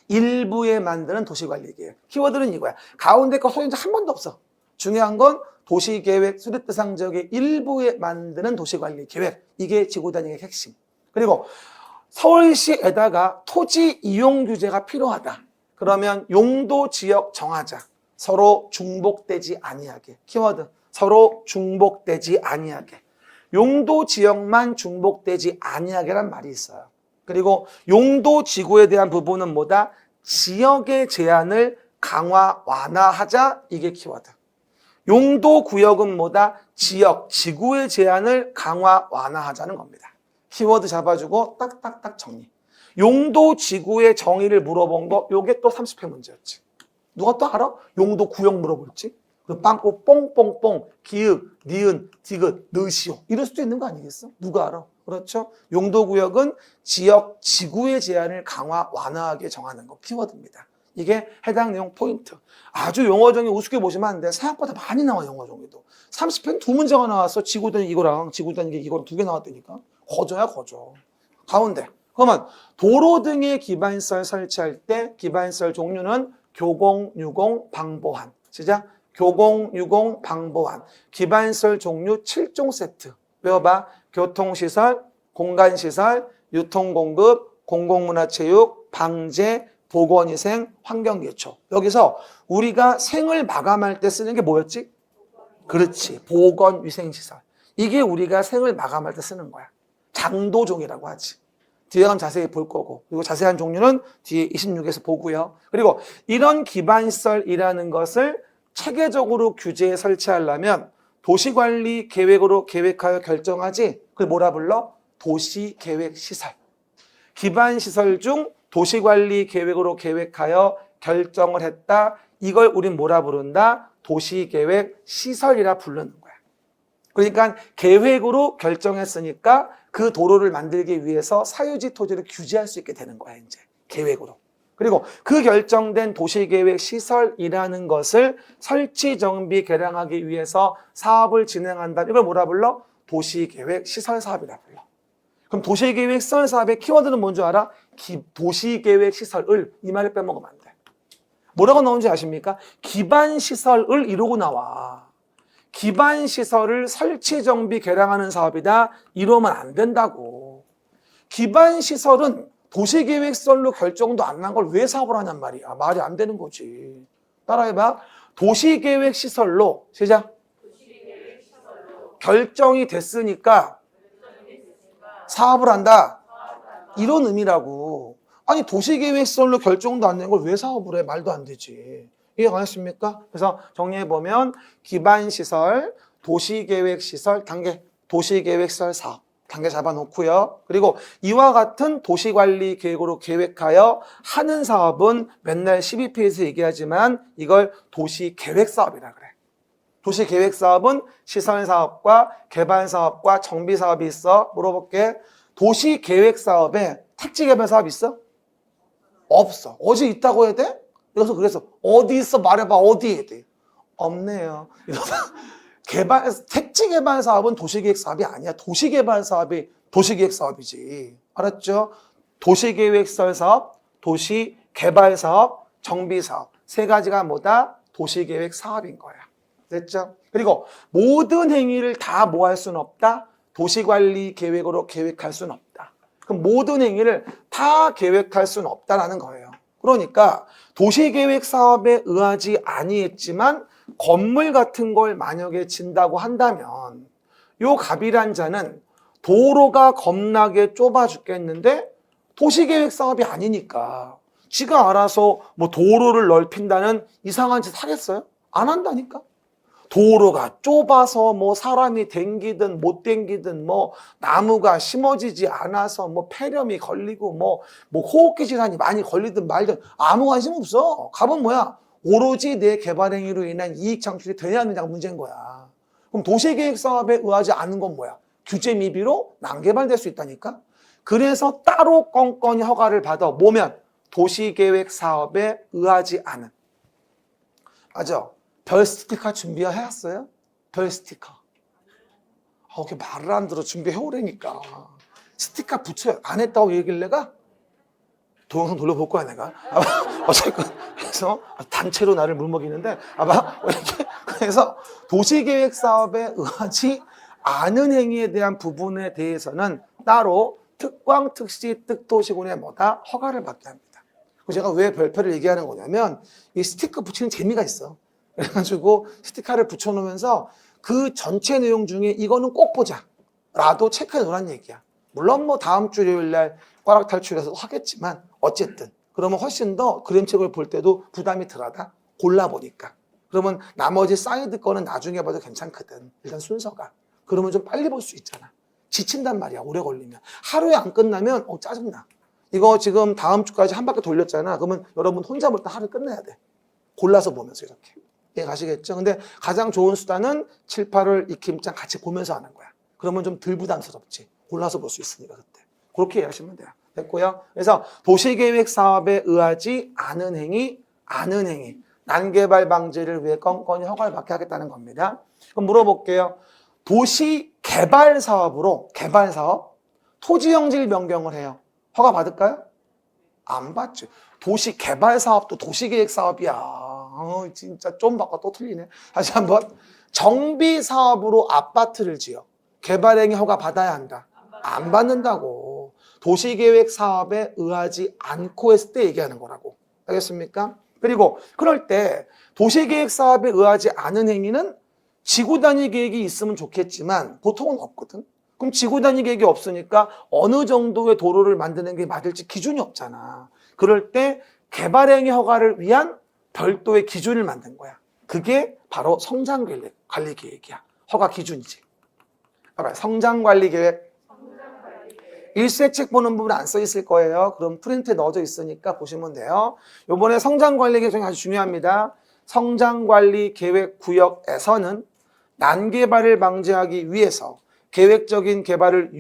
일부에 만드는 도시관리 계획. 키워드는 이거야. 가운데 거 소유자 한 번도 없어. 중요한 건 도시계획 수립대상 지역의 일부에 만드는 도시관리 계획. 이게 지구단위의 핵심. 그리고 서울시에다가 토지 이용 규제가 필요하다. 그러면 용도 지역 정하자. 서로 중복되지 아니하게. 키워드. 서로 중복되지 아니하게. 용도 지역만 중복되지 아니하게란 말이 있어요. 그리고 용도 지구에 대한 부분은 뭐다? 지역의 제한을 강화, 완화하자. 이게 키워드. 용도 구역은 뭐다? 지역, 지구의 제한을 강화, 완화하자는 겁니다. 키워드 잡아주고 딱딱딱 정리. 용도 지구의 정의를 물어본 거, 요게 또 30회 문제였지. 누가 또 알아? 용도 구역 물어볼지? 그 빵꾸 뽕뽕뽕, 기읍, 니은, 디귿, 느시오. 이럴 수도 있는 거 아니겠어? 누가 알아? 그렇죠? 용도 구역은 지역, 지구의 제한을 강화, 완화하게 정하는 거. 키워드입니다. 이게 해당 내용 포인트. 아주 용어 정의 우습게 보시면 안 돼. 생각보다 많이 나와, 용어 정의도. 30편 두 문제가 나왔어. 지구단위 이거랑 지구단위 이거랑 두 개 나왔다니까. 거저야, 거저. 가운데. 그러면 도로 등의 기반시설 설치할 때 기반시설 종류는 교공, 유공, 방보한. 시작. 교공, 유공, 방보완. 기반시설 종류 7종 세트. 외워봐. 교통시설, 공간시설, 유통공급, 공공문화체육, 방제, 보건위생, 환경기초. 여기서 우리가 생을 마감할 때 쓰는 게 뭐였지? 그렇지. 보건위생시설. 이게 우리가 생을 마감할 때 쓰는 거야. 장도종이라고 하지. 뒤에 가면 자세히 볼 거고. 그리고 자세한 종류는 뒤에 26에서 보고요. 그리고 이런 기반시설이라는 것을 체계적으로 규제에 설치하려면 도시관리 계획으로 계획하여 결정하지. 그걸 뭐라 불러? 도시계획시설. 기반시설 중 도시관리 계획으로 계획하여 결정을 했다. 이걸 우린 뭐라 부른다? 도시계획시설이라 부르는 거야. 그러니까 계획으로 결정했으니까 그 도로를 만들기 위해서 사유지 토지를 규제할 수 있게 되는 거야, 이제. 계획으로. 그리고 그 결정된 도시계획 시설이라는 것을 설치, 정비, 개량하기 위해서 사업을 진행한다. 이걸 뭐라 불러? 도시계획 시설 사업이라 불러. 그럼 도시계획 시설 사업의 키워드는 뭔지 알아? 도시계획 시설을, 이 말을 빼먹으면 안 돼. 뭐라고 나오는지 아십니까? 기반시설을 이러고 나와. 기반시설을 설치, 정비, 개량하는 사업이다. 이러면 안 된다고. 기반시설은 도시계획시설로 결정도 안 난 걸 왜 사업을 하냔 말이야. 말이 안 되는 거지. 따라해봐. 도시계획시설로, 시작. 결정이 됐으니까 사업을 한다. 이런 의미라고. 아니 도시계획시설로 결정도 안 된 걸 왜 사업을 해? 말도 안 되지. 이해가 가셨습니까? 그래서 정리해보면 기반시설, 도시계획시설, 단계, 도시계획시설 사업. 단계 잡아놓고요. 그리고 이와 같은 도시관리 계획으로 계획하여 하는 사업은 맨날 12페이지에서 얘기하지만 이걸 도시계획사업이라 그래. 도시계획사업은 시설사업과 개발사업과 정비사업이 있어. 물어볼게. 도시계획사업에 택지개발사업 있어? 없어. 어디 있다고 해야 돼? 그래서 어디 있어? 말해봐. 어디에 돼? 없네요. 택지개발 사업은 도시계획 사업이 아니야. 도시개발 사업이 도시계획 사업이지. 알았죠? 도시계획시설 사업, 도시개발 사업, 정비 사업. 세 가지가 뭐다? 도시계획 사업인 거야. 됐죠? 그리고 모든 행위를 다 뭐 할 수는 없다? 도시관리 계획으로 계획할 수는 없다. 그럼 모든 행위를 다 계획할 수는 없다라는 거예요. 그러니까 도시계획 사업에 의하지 아니했지만 건물 같은 걸 만약에 진다고 한다면 요 갑이란 자는 도로가 겁나게 좁아 죽겠는데 도시계획 사업이 아니니까 지가 알아서 뭐 도로를 넓힌다는 이상한 짓 하겠어요? 안 한다니까. 도로가 좁아서 뭐 사람이 댕기든 못 댕기든 뭐 나무가 심어지지 않아서 뭐 폐렴이 걸리고 뭐 호흡기 질환이 많이 걸리든 말든 아무 관심 없어. 갑은 뭐야? 오로지 내 개발 행위로 인한 이익 창출이 되냐 안 되냐가 문제인 거야. 그럼 도시계획 사업에 의하지 않은 건 뭐야? 규제 미비로 난개발될 수 있다니까. 그래서 따로 건건히 허가를 받아 뭐면 도시계획 사업에 의하지 않은. 맞아. 별 스티커 준비해왔어요? 별 스티커. 그렇게 말을 안 들어. 준비해오라니까. 스티커 붙여 안 했다고 얘기를 내가? 동영상 돌려볼 거야 내가. 어쨌건 그래서 단체로 나를 물먹이는데 아마 이렇게 그래서 도시계획 사업에 의하지 않은 행위에 대한 부분에 대해서는 따로 특광, 특시, 특도시군의 뭐다? 허가를 받게 합니다. 제가 왜 별표를 얘기하는 거냐면 이 스티커 붙이는 재미가 있어. 그래가지고 스티커를 붙여놓으면서 그 전체 내용 중에 이거는 꼭 보자 라도 체크해 놓으란 얘기야. 물론 뭐 다음 주 일요일 날 꽈락 탈출해서 하겠지만 어쨌든 그러면 훨씬 더 그림책을 볼 때도 부담이 덜하다. 골라보니까. 그러면 나머지 사이드 거는 나중에 봐도 괜찮거든. 일단 순서가. 그러면 좀 빨리 볼 수 있잖아. 지친단 말이야. 오래 걸리면. 하루에 안 끝나면 짜증나. 이거 지금 다음 주까지 한 바퀴 돌렸잖아. 그러면 여러분 혼자 볼 때 하루 끝내야 돼. 골라서 보면서 이렇게. 이해 가시겠죠? 근데 가장 좋은 수단은 7, 8월 익힘장 같이 보면서 하는 거야. 그러면 좀 덜 부담스럽지. 골라서 볼 수 있으니까 그때. 그렇게 이해하시면 돼요. 됐고요. 그래서 도시계획 사업에 의하지 않은 행위, 난개발 방지를 위해 건건히 허가를 받게 하겠다는 겁니다. 그럼 물어볼게요. 도시개발 사업으로 개발 사업, 토지 형질 변경을 해요. 허가 받을까요? 안 받죠. 도시개발 사업도 도시계획 사업이야. 진짜 좀 바꿔 또 틀리네. 다시 한번. 정비 사업으로 아파트를 지어 개발행위 허가 받아야 한다. 안 받는다고. 도시계획 사업에 의하지 않고 했을 때 얘기하는 거라고. 알겠습니까? 그리고 그럴 때 도시계획 사업에 의하지 않은 행위는 지구 단위 계획이 있으면 좋겠지만 보통은 없거든. 그럼 지구 단위 계획이 없으니까 어느 정도의 도로를 만드는 게 맞을지 기준이 없잖아. 그럴 때 개발행위 허가를 위한 별도의 기준을 만든 거야. 그게 바로 성장관리계획이야. 허가 기준이지. 봐봐, 성장관리계획. 일수액책 보는 부분 안 써 있을 거예요. 그럼 프린트에 넣어져 있으니까 보시면 돼요. 요번에 성장관리계획이 아주 중요합니다. 성장관리계획 구역에서는 난개발을 방지하기 위해서 계획적인 개발을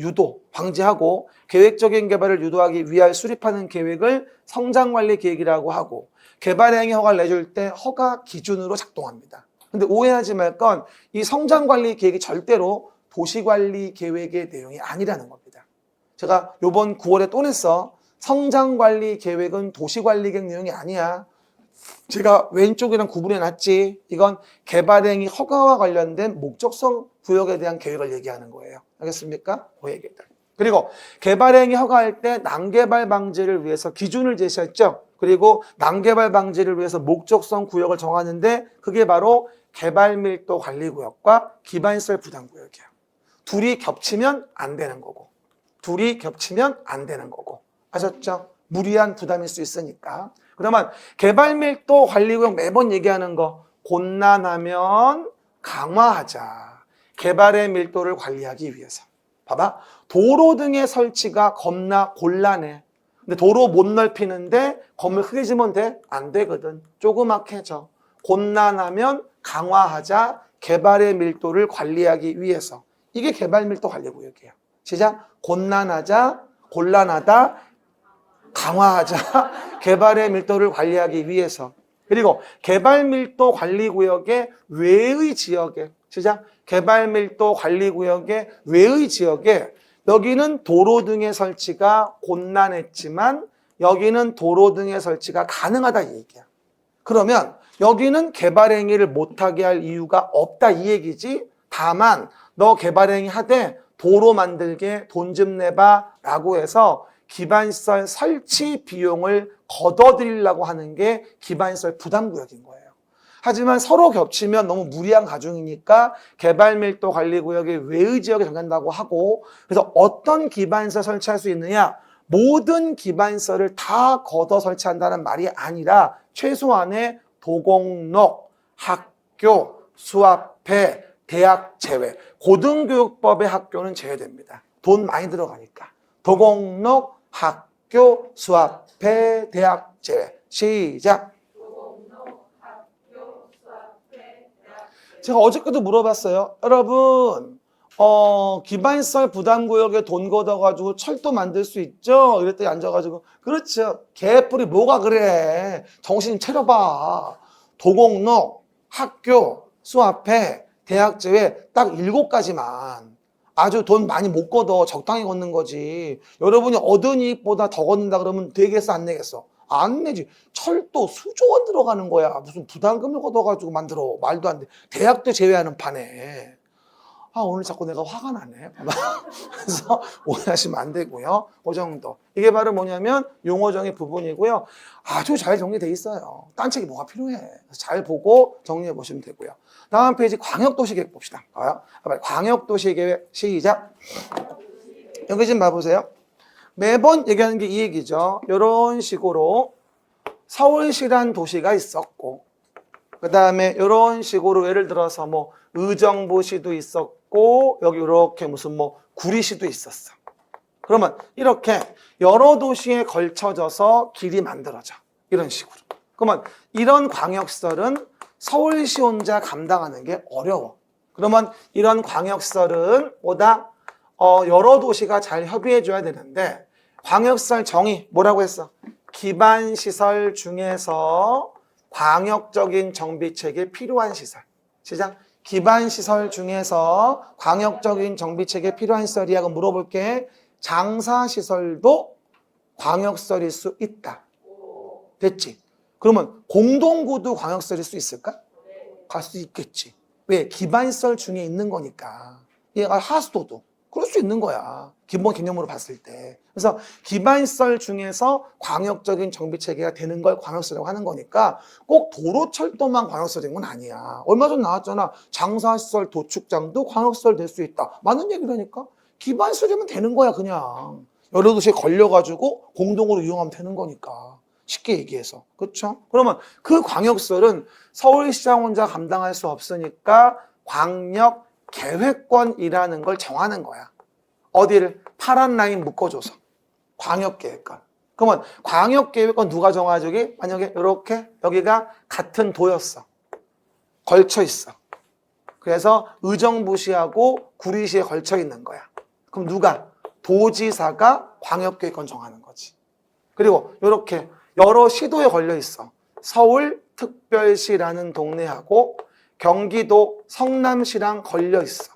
방지하고 계획적인 개발을 유도하기 위하여 수립하는 계획을 성장관리계획이라고 하고 개발행위 허가를 내줄 때 허가 기준으로 작동합니다. 근데 오해하지 말 건 이 성장관리계획이 절대로 도시관리계획의 내용이 아니라는 겁니다. 제가 요번 9월에 또 냈어. 성장관리계획은 도시관리계획 내용이 아니야. 제가 왼쪽이랑 구분해 놨지. 이건 개발행위 허가와 관련된 목적성 구역에 대한 계획을 얘기하는 거예요. 알겠습니까? 그 얘기다. 그리고 개발행위 허가할 때 난개발 방지를 위해서 기준을 제시했죠. 그리고 난개발 방지를 위해서 목적성 구역을 정하는데 그게 바로 개발밀도 관리구역과 기반시설 부담구역이야. 둘이 겹치면 안 되는 거고. 아셨죠? 무리한 부담일 수 있으니까. 그러면 개발밀도 관리구역 매번 얘기하는 거 곤란하면 강화하자. 개발의 밀도를 관리하기 위해서. 봐봐. 도로 등의 설치가 겁나 곤란해. 근데 도로 못 넓히는데 건물 크게 지면 돼? 안 되거든. 조그맣게 해줘. 곤란하면 강화하자. 개발의 밀도를 관리하기 위해서. 이게 개발밀도 관리구역이에요. 시작. 곤란하다, 강화하자. 개발의 밀도를 관리하기 위해서. 그리고 개발밀도 관리구역의 외의 지역에, 시작. 개발밀도 관리구역의 외의 지역에 여기는 도로 등의 설치가 곤란했지만 여기는 도로 등의 설치가 가능하다 이 얘기야. 그러면 여기는 개발행위를 못하게 할 이유가 없다 이 얘기지. 다만 너 개발행위 하되 도로 만들게 돈 좀 내봐 라고 해서 기반시설 설치 비용을 걷어들이려고 하는 게 기반시설 부담구역인 거예요. 하지만 서로 겹치면 너무 무리한 가중이니까 개발밀도 관리구역의 외의 지역에 정한다고 하고 그래서 어떤 기반시설 설치할 수 있느냐? 모든 기반시설을 다 걷어 설치한다는 말이 아니라 최소한의 도공록, 학교, 수학회, 대학 제외. 고등교육법의 학교는 제외됩니다. 돈 많이 들어가니까. 도공록, 학교, 수학회, 대학 제외. 시작. 제가 어저께도 물어봤어요. 여러분, 기반시설 부담구역에 돈 걷어가지고 철도 만들 수 있죠? 이랬더니 앉아가지고, 그렇죠. 개뿔이 뭐가 그래. 정신 좀 차려봐. 도공록, 학교, 수학회, 대학 제외 딱 7가지만. 아주 돈 많이 못 걷어. 적당히 걷는 거지. 여러분이 얻은 이익보다 더 걷는다 그러면 되겠어, 안 내겠어? 안 내지. 철도 수조 원 들어가는 거야. 무슨 부담금을 걷어가지고 만들어. 말도 안 돼. 대학도 제외하는 판에. 오늘 자꾸 내가 화가 나네. 그래서 오해하시면 안 되고요. 그 정도. 이게 바로 뭐냐면 용어정의 부분이고요. 아주 잘 정리돼 있어요. 딴 책이 뭐가 필요해. 잘 보고 정리해 보시면 되고요. 다음 페이지 광역도시계획 봅시다. 광역도시계획 시작. 여기 좀 봐보세요. 매번 얘기하는 게 이 얘기죠. 이런 식으로 서울시란 도시가 있었고 그 다음에 이런 식으로 예를 들어서 뭐 의정부시도 있었고 여기 이렇게 무슨 뭐 구리시도 있었어. 그러면 이렇게 여러 도시에 걸쳐져서 길이 만들어져. 이런 식으로. 그러면 이런 광역시설은 서울시 혼자 감당하는 게 어려워. 그러면 이런 광역시설은 보다 여러 도시가 잘 협의해 줘야 되는데 광역시설 정의 뭐라고 했어? 기반시설 중에서 광역적인 정비책에 필요한 시설. 시작. 기반시설 중에서 광역적인 정비책에 필요한 시설이야. 그럼 물어볼게. 장사시설도 광역시설일 수 있다. 됐지? 그러면 공동구도 광역시설일 수 있을까? 갈 수 있겠지. 왜? 기반시설 중에 있는 거니까. 얘가 하수도도 그럴 수 있는 거야. 기본 개념으로 봤을 때. 그래서 기반시설 중에서 광역적인 정비체계가 되는 걸 광역시설이라고 하는 거니까 꼭 도로철도만 광역시설인 건 아니야. 얼마 전 나왔잖아. 장사시설, 도축장도 광역시설 될 수 있다. 맞는 얘기라니까. 기반시설이면 되는 거야 그냥. 여러 도시에 걸려가지고 공동으로 이용하면 되는 거니까. 쉽게 얘기해서. 그렇죠? 그러면 그 광역시설은 서울시장 혼자 감당할 수 없으니까 광역 계획권이라는 걸 정하는 거야. 어디를? 파란 라인 묶어줘서. 광역계획권. 그러면 광역계획권 누가 정하죠? 만약에 이렇게 여기가 같은 도였어. 걸쳐 있어. 그래서 의정부시하고 구리시에 걸쳐 있는 거야. 그럼 누가? 도지사가 광역계획권 정하는 거지. 그리고 이렇게 여러 시도에 걸려 있어. 서울특별시라는 동네하고 경기도 성남시랑 걸려 있어.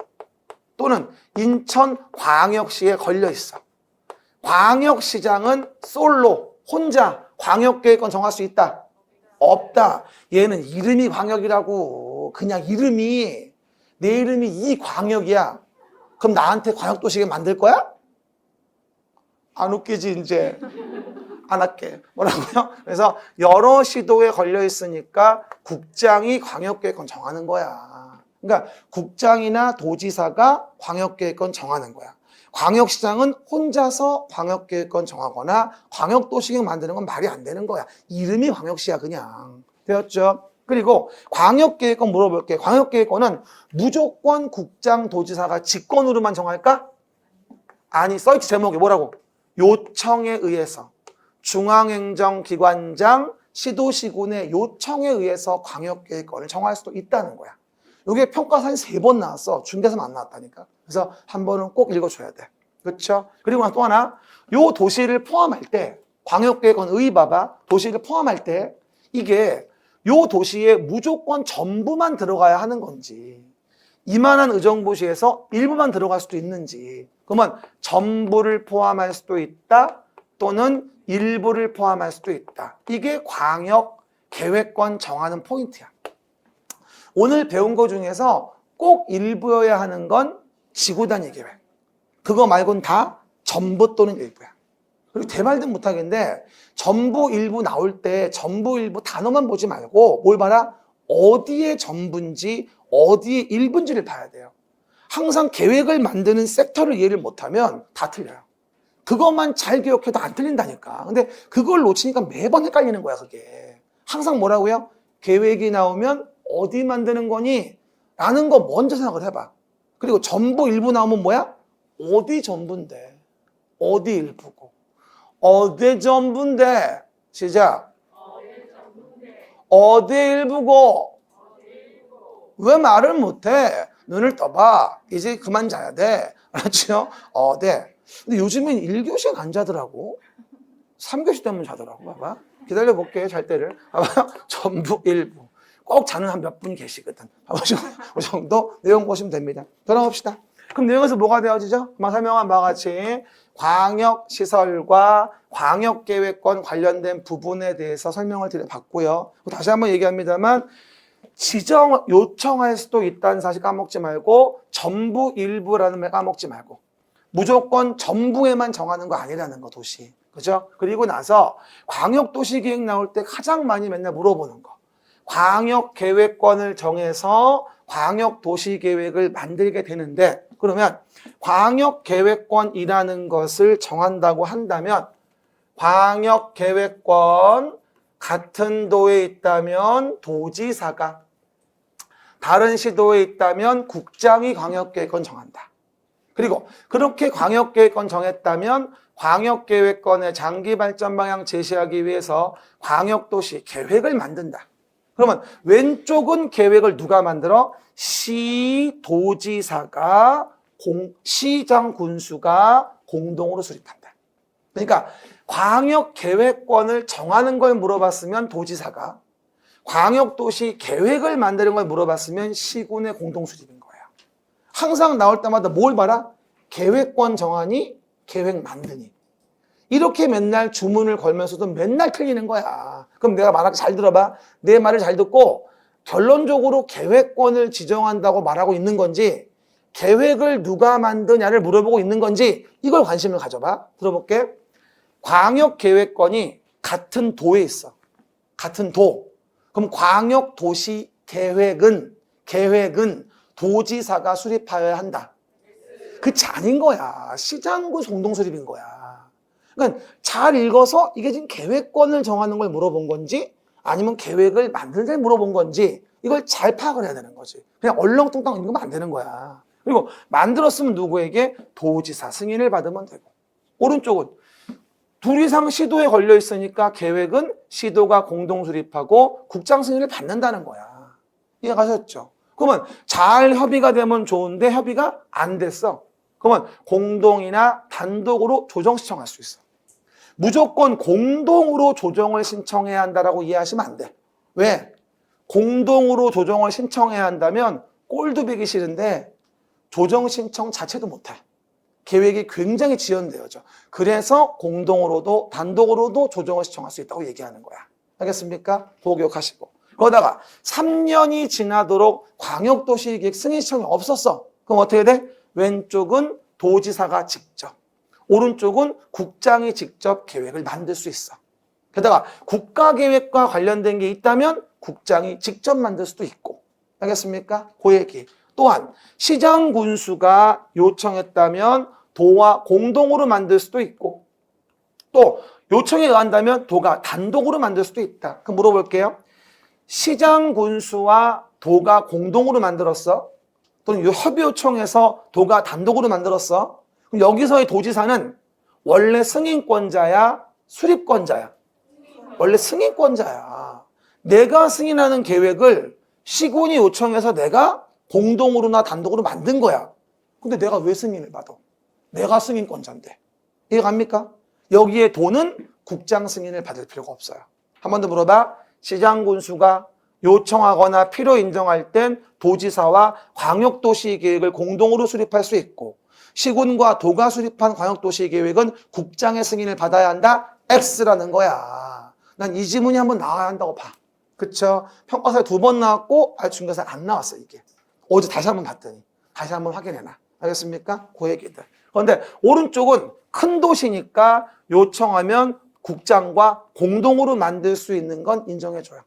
또는 인천광역시에 걸려 있어. 광역시장은 솔로, 혼자 광역계획권 정할 수 있다? 없다. 얘는 이름이 광역이라고. 그냥 이름이, 내 이름이 이 광역이야. 그럼 나한테 광역도시계 만들 거야? 안 웃기지 이제. 안 할게. 뭐라고요? 그래서 여러 시도에 걸려 있으니까 국장이 광역계획권 정하는 거야. 그러니까 국장이나 도지사가 광역계획권 정하는 거야. 광역시장은 혼자서 광역계획권 정하거나 광역도시계획 만드는 건 말이 안 되는 거야. 이름이 광역시야 그냥. 되었죠? 그리고 광역계획권 물어볼게. 광역계획권은 무조건 국장, 도지사가 직권으로만 정할까? 아니, 써있지 제목이 뭐라고? 요청에 의해서. 중앙행정기관장, 시도시군의 요청에 의해서 광역계획권을 정할 수도 있다는 거야. 이게 평가사에 3번 나왔어. 중개에서는 안 나왔다니까. 그래서 한 번은 꼭 읽어줘야 돼. 그렇죠? 그리고 또 하나, 요 도시를 포함할 때, 광역계획권 봐봐. 도시를 포함할 때 이게 요 도시에 무조건 전부만 들어가야 하는 건지, 이만한 의정부시에서 일부만 들어갈 수도 있는지, 그러면 전부를 포함할 수도 있다, 또는 일부를 포함할 수도 있다. 이게 광역 계획권 정하는 포인트야. 오늘 배운 거 중에서 꼭 일부여야 하는 건 지구단위 계획. 그거 말고는 다 전부 또는 일부야. 그리고 대말도 못하겠는데 전부 일부 나올 때 전부 일부 단어만 보지 말고 뭘 봐라? 어디에 전부인지 어디에 일부인지를 봐야 돼요. 항상 계획을 만드는 섹터를 이해를 못하면 다 틀려요. 그것만 잘 기억해도 안 틀린다니까. 근데 그걸 놓치니까 매번 헷갈리는 거야, 그게. 항상 뭐라고요? 계획이 나오면 어디 만드는 거니? 라는 거 먼저 생각을 해봐. 그리고 전부 일부 나오면 뭐야? 어디 전부인데? 어디 일부고? 어디 전부인데? 시작. 어디 일부고? 왜 말을 못해? 눈을 떠봐. 이제 그만 자야 돼. 알았죠? 네. 근데 요즘엔 1교시는 안 자더라고. 3교시 때문에 자더라고. 봐봐. 기다려볼게, 잘 때를. 봐봐. 전부 일부. 꼭 자는 한 몇 분 계시거든. 봐봐. 그 정도 내용 보시면 됩니다. 돌아봅시다. 그럼 내용에서 뭐가 되어지죠? 설명한 바와 같이 광역시설과 광역계획권 관련된 부분에 대해서 설명을 드려봤고요. 다시 한번 얘기합니다만 지정 요청할 수도 있다는 사실 까먹지 말고 전부 일부라는 말 까먹지 말고 무조건 전부에만 정하는 거 아니라는 거, 도시. 그죠? 그리고 나서 광역도시계획 나올 때 가장 많이 맨날 물어보는 거. 광역계획권을 정해서 광역도시계획을 만들게 되는데, 그러면 광역계획권이라는 것을 정한다고 한다면 광역계획권 같은 도에 있다면 도지사가, 다른 시도에 있다면 국장이 광역계획권 정한다. 그리고 그렇게 광역계획권 정했다면 광역계획권의 장기발전 방향 제시하기 위해서 광역도시 계획을 만든다. 그러면 왼쪽은 계획을 누가 만들어? 시도지사가, 시장 군수가 공동으로 수립한다. 그러니까 광역계획권을 정하는 걸 물어봤으면 도지사가, 광역도시 계획을 만드는 걸 물어봤으면 시군의 공동수립인 거예요. 항상 나올 때마다 뭘 봐라? 계획권 정하니? 계획 만드니? 이렇게 맨날 주문을 걸면서도 맨날 틀리는 거야. 그럼 내가 말하기 잘 들어봐. 내 말을 잘 듣고 결론적으로 계획권을 지정한다고 말하고 있는 건지 계획을 누가 만드냐를 물어보고 있는 건지 이걸 관심을 가져봐. 들어볼게. 광역계획권이 같은 도에 있어. 같은 도. 그럼 광역도시계획은 도지사가 수립하여야 한다. 그치 아닌 거야. 시장군 공동수립인 거야. 그러니까 잘 읽어서 이게 지금 계획권을 정하는 걸 물어본 건지 아니면 계획을 만들 때 물어본 건지 이걸 잘 파악을 해야 되는 거지. 그냥 얼렁뚱땅 읽으면 안 되는 거야. 그리고 만들었으면 누구에게? 도지사 승인을 받으면 되고. 오른쪽은 둘 이상 시도에 걸려 있으니까 계획은 시도가 공동 수립하고 국장 승인을 받는다는 거야. 이해가셨죠? 그러면 잘 협의가 되면 좋은데 협의가 안 됐어. 그러면 공동이나 단독으로 조정 신청할 수 있어. 무조건 공동으로 조정을 신청해야 한다라고 이해하시면 안 돼. 왜? 공동으로 조정을 신청해야 한다면 꼴도 보기 싫은데 조정 신청 자체도 못해. 계획이 굉장히 지연되어져. 그래서 공동으로도 단독으로도 조정을 신청할 수 있다고 얘기하는 거야. 알겠습니까? 그거 기억하시고. 그러다가 3년이 지나도록 광역도시계획 승인 신청이 없었어. 그럼 어떻게 돼? 왼쪽은 도지사가 직접, 오른쪽은 국장이 직접 계획을 만들 수 있어. 게다가 국가계획과 관련된 게 있다면 국장이 직접 만들 수도 있고. 알겠습니까? 그 얘기. 또한 시장 군수가 요청했다면 도와 공동으로 만들 수도 있고 또 요청에 의한다면 도가 단독으로 만들 수도 있다. 그럼 물어볼게요. 시장 군수와 도가 공동으로 만들었어? 또는 협의 요청해서 도가 단독으로 만들었어? 그럼 여기서의 도지사는 원래 승인권자야? 수립권자야? 원래 승인권자야. 내가 승인하는 계획을 시군이 요청해서 내가 공동으로나 단독으로 만든 거야. 근데 내가 왜 승인을 받아? 내가 승인권자인데. 이해갑니까? 여기에 도는 국장 승인을 받을 필요가 없어요. 한 번 더 물어봐. 시장 군수가 요청하거나 필요 인정할 땐 도지사와 광역도시계획을 공동으로 수립할 수 있고 시군과 도가 수립한 광역도시계획은 국장의 승인을 받아야 한다. X라는 거야. 난 이 지문이 한번 나와야 한다고 봐. 그쵸? 평가사에 2번 나왔고 발주인가사에 안 나왔어 이게. 어제 다시 한번 봤더니 다시 한번 확인해놔. 알겠습니까? 그 얘기들. 그런데 오른쪽은 큰 도시니까 요청하면 국장과 공동으로 만들 수 있는 건 인정해줘요.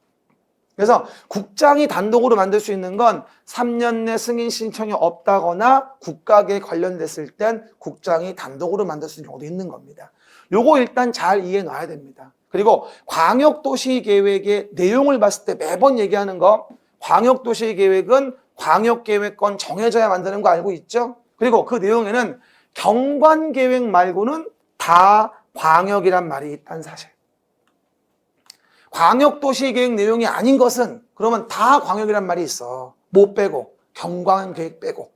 그래서 국장이 단독으로 만들 수 있는 건 3년 내 승인 신청이 없다거나 국가계획 관련됐을 땐 국장이 단독으로 만들 수 있는 경우도 있는 겁니다. 요거 일단 잘 이해해 놔야 됩니다. 그리고 광역도시계획의 내용을 봤을 때 매번 얘기하는 거 광역도시계획은 광역계획권 정해져야 만드는 거 알고 있죠? 그리고 그 내용에는 경관계획 말고는 다 광역이란 말이 있다는 사실. 광역도시계획 내용이 아닌 것은 그러면 다 광역이란 말이 있어. 뭐 빼고? 경관계획 빼고.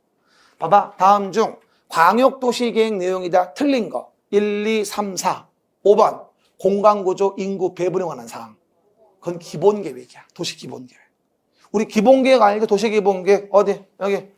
봐봐. 다음 중 광역도시계획 내용이다. 틀린 거. 1, 2, 3, 4. 5번. 공간구조, 인구, 배분에 관한 사항. 그건 기본계획이야. 도시기본계획. 우리 기본계획 아니고 도시기본계획 어디? 여기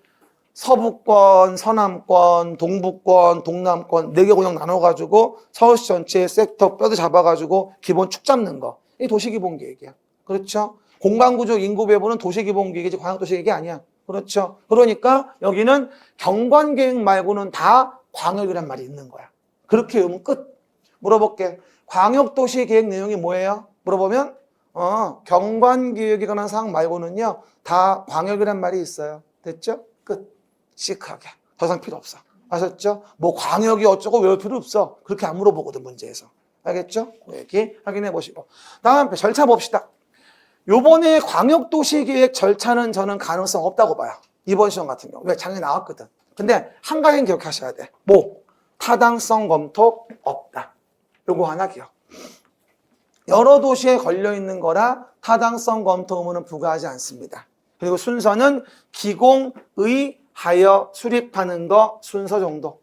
서부권, 서남권, 동부권, 동남권 4개 구역 나눠가지고 서울시 전체의 섹터 뼈대 잡아가지고 기본 축 잡는 거. 이게 도시기본계획이야. 그렇죠? 공간구조, 인구 배분은 도시기본계획이지 광역도시계획이 아니야. 그렇죠? 그러니까 여기는 경관계획 말고는 다 광역이란 말이 있는 거야. 그렇게 외우면 끝. 물어볼게. 광역도시계획 내용이 뭐예요? 물어보면 경관계획에 관한 사항 말고는요 다 광역이란 말이 있어요. 됐죠? 끝. 시크하게. 더 이상 필요 없어. 아셨죠? 뭐 광역이 어쩌고 외울 필요 없어. 그렇게 안 물어보거든 문제에서. 알겠죠? 그 얘기 확인해 보시고. 다음 절차 봅시다. 요번에 광역도시계획 절차는 저는 가능성 없다고 봐요. 이번 시험 같은 경우. 왜? 작년에 나왔거든. 근데 한 가지는 기억하셔야 돼. 뭐? 타당성 검토 없다. 요거 하나 기억. 여러 도시에 걸려있는 거라 타당성 검토 의무는 부과하지 않습니다. 그리고 순서는 기공의하여 수립하는 거 순서 정도.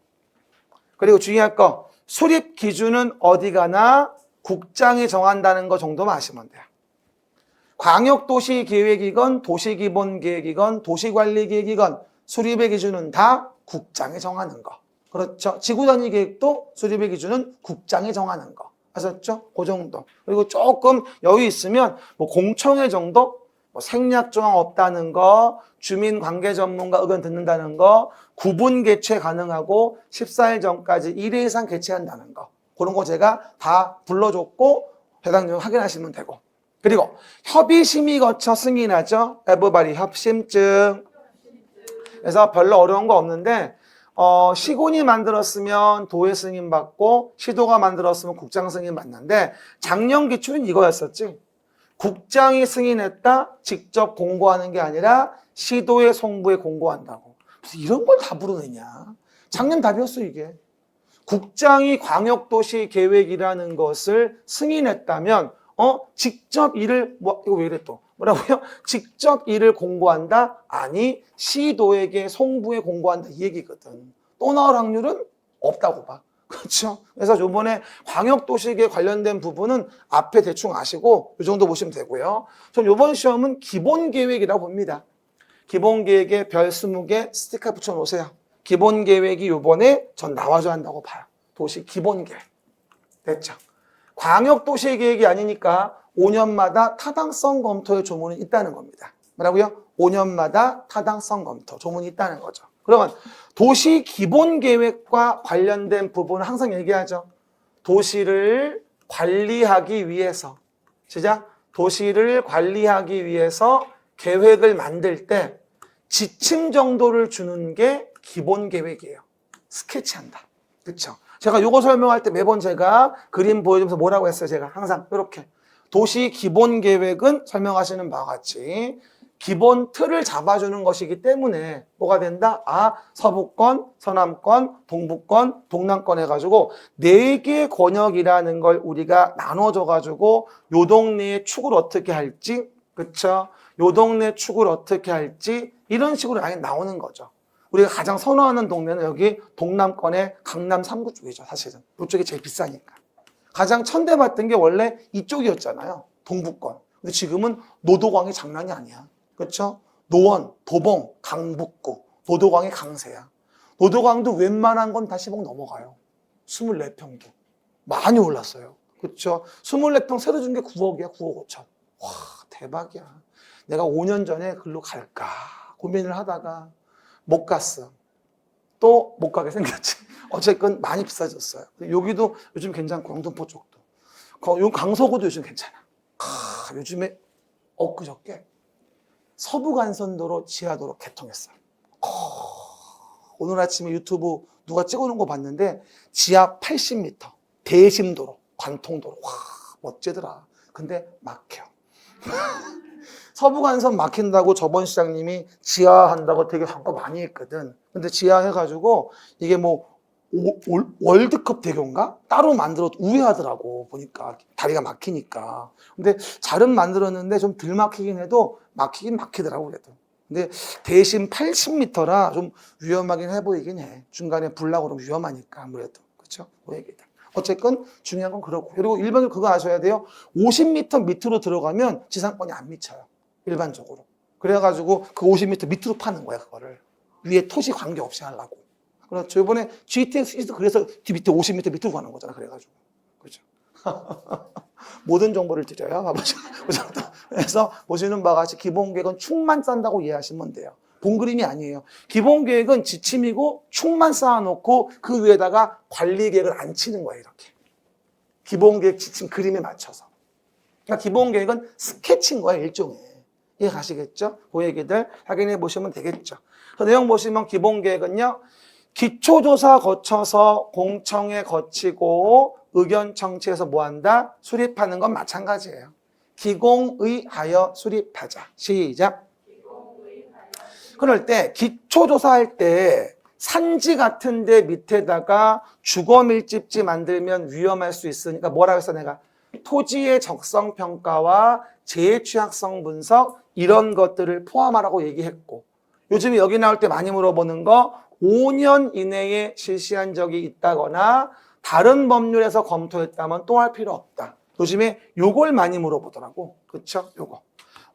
그리고 중요할 거 수립 기준은 어디 가나 국장이 정한다는 거 정도만 아시면 돼요. 광역도시계획이건 도시기본계획이건 도시관리계획이건 수립의 기준은 다 국장이 정하는 거. 그렇죠. 지구단위 계획도 수립의 기준은 국장이 정하는 거. 아셨죠? 그 정도. 그리고 조금 여유 있으면 뭐 공청회 정도, 뭐 생략 조항 없다는 거, 주민 관계 전문가 의견 듣는다는 거, 구분 개최 가능하고 14일 전까지 1회 이상 개최한다는 거. 그런 거 제가 다 불러줬고 해당 내용 확인하시면 되고. 그리고 협의 심의 거쳐 승인하죠. 에브바리 협심증. 그래서 별로 어려운 거 없는데 시군이 만들었으면 도의 승인 받고 시도가 만들었으면 국장 승인 받는데 작년 기출은 이거였었지. 국장이 승인했다 직접 공고하는 게 아니라 시도의 송부에 공고한다고. 무슨 이런 걸 다 부르느냐. 작년 답이었어 이게. 국장이 광역도시 계획이라는 것을 승인했다면 직접 일을 이거 왜 이래 또 뭐라고요? 직접 일을 공고한다? 아니 시도에게 송부에 공고한다 이 얘기거든. 또 나올 확률은 없다고 봐. 그렇죠? 그래서 이번에 광역도시계획 관련된 부분은 앞에 대충 아시고 이 정도 보시면 되고요. 전 이번 시험은 기본계획이라고 봅니다. 기본계획에 별 20개 스티커 붙여놓으세요. 기본계획이 이번에 전 나와줘야 한다고 봐요. 도시 기본계획. 됐죠? 광역도시계획이 아니니까 5년마다 타당성 검토의 조문이 있다는 겁니다. 뭐라고요? 5년마다 타당성 검토 조문이 있다는 거죠. 그러면 도시 기본계획과 관련된 부분은 항상 얘기하죠. 도시를 관리하기 위해서 시작. 도시를 관리하기 위해서 계획을 만들 때 지침 정도를 주는 게 기본계획이에요. 스케치한다. 그렇죠? 제가 요거 설명할 때 매번 제가 그림 보여주면서 뭐라고 했어요? 제가 항상 이렇게 도시 기본계획은 설명하시는 바와 같이 기본 틀을 잡아주는 것이기 때문에 뭐가 된다? 서부권, 서남권, 동부권, 동남권 해가지고 4개의 권역이라는 걸 우리가 나눠줘가지고 요 동네의 축을 어떻게 할지, 그쵸? 요 동네 축을 어떻게 할지 이런 식으로 아예 나오는 거죠. 우리가 가장 선호하는 동네는 여기 동남권의 강남 3구 쪽이죠. 사실은 이쪽이 제일 비싸니까. 가장 천대받던 게 원래 이쪽이었잖아요. 동부권. 근데 지금은 노도광이 장난이 아니야. 그렇죠? 노원, 도봉, 강북구, 노도광이 강세야. 노도광도 웬만한 건 다 10억 넘어가요. 24평도. 많이 올랐어요. 그렇죠? 24평 새로 준 게 9억이야. 9억 5천. 와, 대박이야. 내가 5년 전에 글로 갈까 고민을 하다가 못 갔어. 또 못 가게 생겼지. 어쨌건 많이 비싸졌어요. 여기도 요즘 괜찮고 영등포 쪽도. 강서구도 요즘 괜찮아. 요즘에 엊그저께 서부간선도로 지하도로 개통했어요. 오늘 아침에 유튜브 누가 찍어놓은 거 봤는데 지하 80m 대심도로 관통도로. 와 멋지더라. 근데 막혀. 서부간선 막힌다고 저번 시장님이 지하한다고 되게 광고 많이 했거든. 근데 지하해가지고 이게 뭐 월드컵 대교인가? 따로 만들어 우회하더라고 보니까 다리가 막히니까. 근데 잘은 만들었는데 좀 덜 막히긴 해도 막히긴 막히더라고 그래도. 근데 대신 80m라 좀 위험하긴 해 보이긴 해. 중간에 불 나고 그러면 위험하니까 아무래도. 그렇죠? 그 얘기다. 어쨌건 중요한 건 그렇고. 그리고 일반적으로 그거 아셔야 돼요. 50m 밑으로 들어가면 지상권이 안 미쳐요. 일반적으로. 그래가지고 그 50m 밑으로 파는 거야 그거를. 위에 토지 관계없이 하려고. 그렇죠. 이번에 GTX도 그래서 밑에 50m 밑으로 가는 거잖아. 그래가지고. 그렇죠. 모든 정보를 드려요. 아버지. 그래서 보시는 바와 같이 기본계획은 축만 싼다고 이해하시면 돼요. 본 그림이 아니에요. 기본계획은 지침이고 축만 쌓아놓고 그 위에다가 관리계획을 안 치는 거예요. 이렇게. 기본계획 지침 그림에 맞춰서. 그러니까 기본계획은 스케치인 거예요. 일종의. 이해 가시겠죠? 그 얘기들 확인해 보시면 되겠죠. 그 내용 보시면 기본계획은요. 기초조사 거쳐서 공청회 거치고 의견 청취해서 뭐한다? 수립하는 건 마찬가지예요. 기공의하여 수립하자. 시작. 그럴 때 기초조사할 때 산지 같은 데 밑에다가 주거밀집지 만들면 위험할 수 있으니까 뭐라고 했어 내가? 토지의 적성평가와 재취약성 분석 이런 것들을 포함하라고 얘기했고 요즘에 여기 나올 때 많이 물어보는 거 5년 이내에 실시한 적이 있다거나 다른 법률에서 검토했다면 또 할 필요 없다. 요즘에 요걸 많이 물어보더라고. 그렇죠? 요거.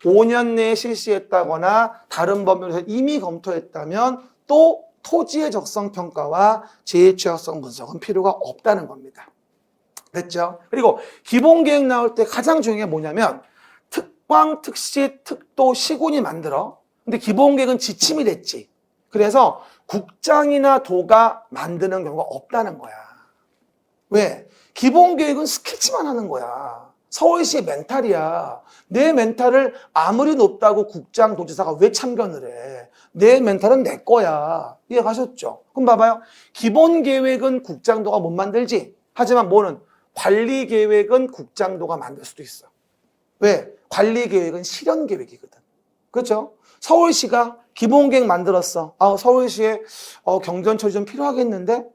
5년 내에 실시했다거나 다른 법률에서 이미 검토했다면 또 토지의 적성 평가와 지혜 취약성 분석은 필요가 없다는 겁니다. 됐죠? 그리고 기본 계획 나올 때 가장 중요한 게 뭐냐면 특광, 특시, 특도, 시군이 만들어. 근데 기본 계획은 지침이 됐지. 그래서 국장이나 도가 만드는 경우가 없다는 거야. 왜? 기본 계획은 스케치만 하는 거야. 서울시의 멘탈이야. 내 멘탈을 아무리 높다고 국장, 도지사가 왜 참견을 해? 내 멘탈은 내 거야. 이해가셨죠? 그럼 봐봐요. 기본 계획은 국장도가 못 만들지. 하지만 뭐는? 관리 계획은 국장도가 만들 수도 있어. 왜? 관리 계획은 실현 계획이거든. 그렇죠? 서울시가 기본 계획 만들었어. 서울시에 경전 처리 좀 필요하겠는데?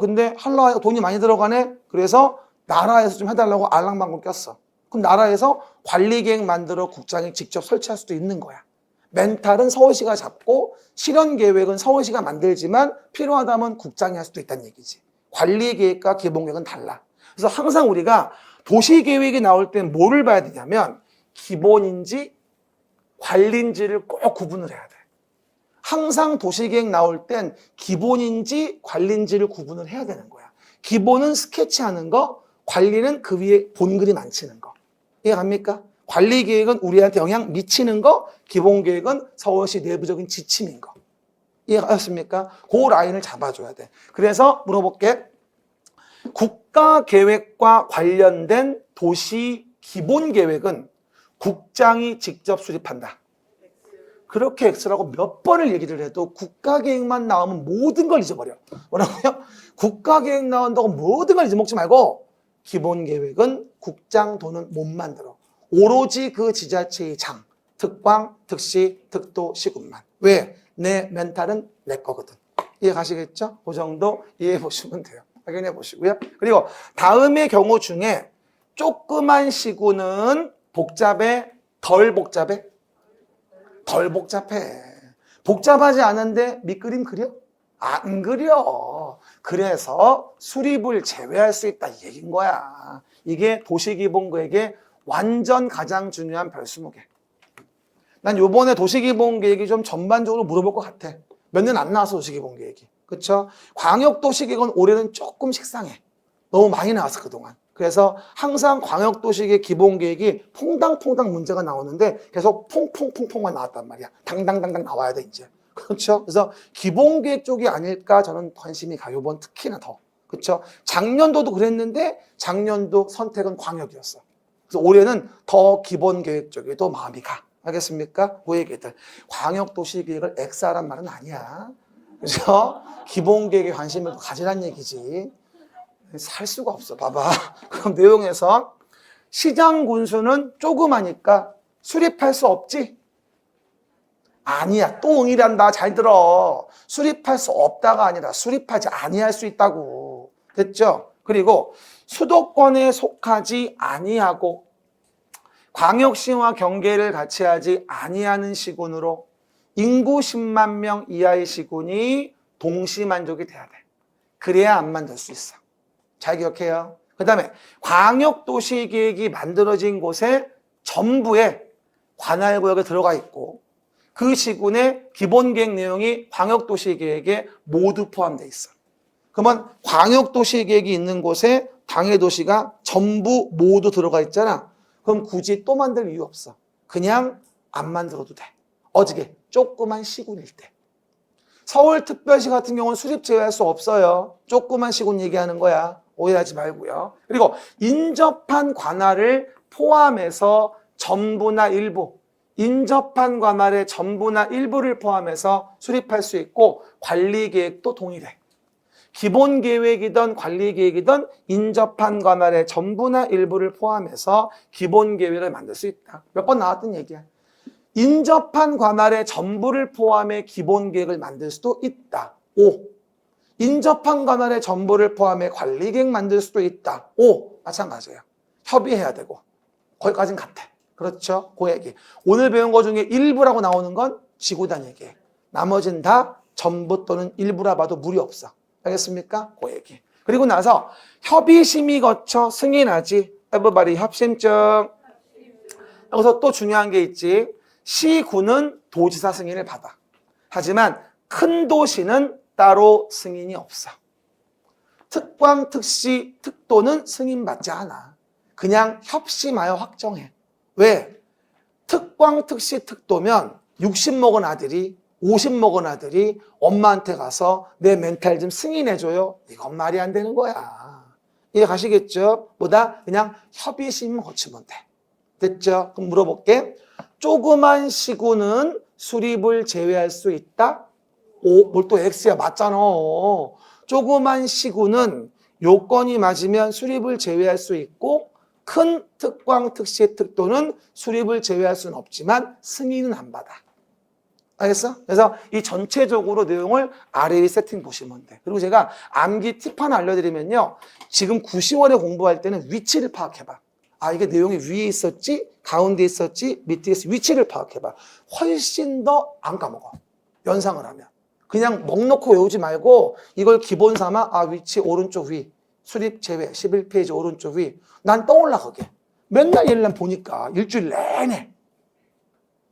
근데 하려고 돈이 많이 들어가네? 그래서 나라에서 좀 해달라고 알랑방구 꼈어. 그럼 나라에서 관리 계획 만들어 국장이 직접 설치할 수도 있는 거야. 멘탈은 서울시가 잡고 실현 계획은 서울시가 만들지만 필요하다면 국장이 할 수도 있다는 얘기지. 관리 계획과 기본 계획은 달라. 그래서 항상 우리가 도시 계획이 나올 땐 뭐를 봐야 되냐면 기본인지 관리인지를 꼭 구분을 해야 돼. 항상 도시계획 나올 땐 기본인지 관리인지를 구분을 해야 되는 거야. 기본은 스케치하는 거, 관리는 그 위에 본 그림 안 치는 거. 이해갑니까? 관리 계획은 우리한테 영향 미치는 거, 기본 계획은 서울시 내부적인 지침인 거. 이해가셨습니까? 그 라인을 잡아줘야 돼. 그래서 물어볼게. 국가 계획과 관련된 도시 기본 계획은 국장이 직접 수립한다. 그렇게 X라고 몇 번을 얘기를 해도 국가계획만 나오면 모든 걸 잊어버려. 뭐라고요? 국가계획 나온다고 모든 걸 잊어먹지 말고 기본계획은 국장도는 못 만들어. 오로지 그 지자체의 장, 특광, 특시, 특도, 시군만. 왜? 내 멘탈은 내 거거든. 이해 가시겠죠? 그 정도 이해해 보시면 돼요. 확인해 보시고요. 그리고 다음의 경우 중에 조그만 시군은 복잡해? 덜 복잡해? 덜 복잡해. 복잡하지 않은데 밑그림 그려? 안 그려. 그래서 수립을 제외할 수 있다 이 얘기인 거야. 이게 도시기본계획의 완전 가장 중요한 별수목에. 난 요번에 도시기본계획이 좀 전반적으로 물어볼 것 같아. 몇 년 안 나와서 도시기본계획이. 그렇죠? 광역도시계획은 올해는 조금 식상해. 너무 많이 나왔어 그동안. 그래서 항상 광역도시계 기본계획이 퐁당퐁당 문제가 나오는데 계속 퐁퐁퐁퐁만 나왔단 말이야. 당당당당 나와야 돼 이제. 그렇죠? 그래서 기본계획 쪽이 아닐까 저는 관심이 가. 요번 특히나 더. 그렇죠? 작년도도 그랬는데 작년도 선택은 광역이었어. 그래서 올해는 더 기본계획 쪽에도 마음이 가. 알겠습니까? 그 얘기들. 광역도시계획을 X하란 말은 아니야. 그렇죠? 기본계획에 관심을 가지란 얘기지. 살 수가 없어. 봐봐. 그럼 내용에서 시장 군수는 조그마니까 수립할 수 없지? 아니야. 또 응이란다. 잘 들어. 수립할 수 없다가 아니라 수립하지 아니할 수 있다고. 됐죠? 그리고 수도권에 속하지 아니하고 광역시와 경계를 같이 하지 아니하는 시군으로 인구 10만 명 이하의 시군이 동시 만족이 돼야 돼. 그래야 안 만들 수 있어. 잘 기억해요. 그 다음에 광역도시계획이 만들어진 곳에 전부에 관할구역에 들어가 있고 그 시군의 기본계획 내용이 광역도시계획에 모두 포함되어 있어. 그러면 광역도시계획이 있는 곳에 당해도시가 전부 모두 들어가 있잖아. 그럼 굳이 또 만들 이유 없어. 그냥 안 만들어도 돼. 어저께 조그만 시군일 때. 서울특별시 같은 경우는 수립 제외할 수 없어요. 조그만 시군 얘기하는 거야. 오해하지 말고요. 그리고 인접한 관할을 포함해서 전부나 일부, 인접한 관할의 전부나 일부를 포함해서 수립할 수 있고 관리계획도 동일해. 기본계획이든 관리계획이든 인접한 관할의 전부나 일부를 포함해서 기본계획을 만들 수 있다. 몇 번 나왔던 얘기야. 인접한 관할의 전부를 포함해 기본계획을 만들 수도 있다. 5. 인접한 관할의 전부를 포함해 관리계획 만들 수도 있다. 5. 마찬가지예요. 협의해야 되고. 거기까지는 같아. 그렇죠? 그 얘기. 오늘 배운 거 중에 일부라고 나오는 건 지구단 얘기예요. 나머지는 다 전부 또는 일부라 봐도 무리 없어. 알겠습니까? 그 얘기. 그리고 나서 협의심의 거쳐 승인하지. everybody 협심증. 여기서 또 중요한 게 있지. 시군은 도지사 승인을 받아. 하지만 큰 도시는 따로 승인이 없어. 특광, 특시, 특도는 승인받지 않아. 그냥 협심하여 확정해. 왜? 특광, 특시, 특도면 60 먹은 아들이 50 먹은 아들이 엄마한테 가서 내 멘탈 좀 승인해줘요. 이건 말이 안 되는 거야. 이해 가시겠죠? 보다 그냥 협의심 거치면 돼. 됐죠? 그럼 물어볼게. 조그만 시구는 수립을 제외할 수 있다? 오, 뭘 또 X야? 맞잖아. 조그만 시구는 요건이 맞으면 수립을 제외할 수 있고 큰 특광, 특시, 특도는 수립을 제외할 수는 없지만 승인은 안 받아. 알겠어? 그래서 이 전체적으로 내용을 아래 세팅 보시면 돼. 그리고 제가 암기 팁 하나 알려드리면요. 지금 9, 10월에 공부할 때는 위치를 파악해봐. 아, 이게 내용이 위에 있었지, 가운데 있었지, 밑에 있었지, 위치를 파악해봐. 훨씬 더 안 까먹어. 연상을 하면. 그냥 넋 놓고 외우지 말고 이걸 기본 삼아, 아, 위치 오른쪽 위, 수립 제외, 11페이지 오른쪽 위. 난 떠올라, 그게. 맨날 얘를 보니까 일주일 내내.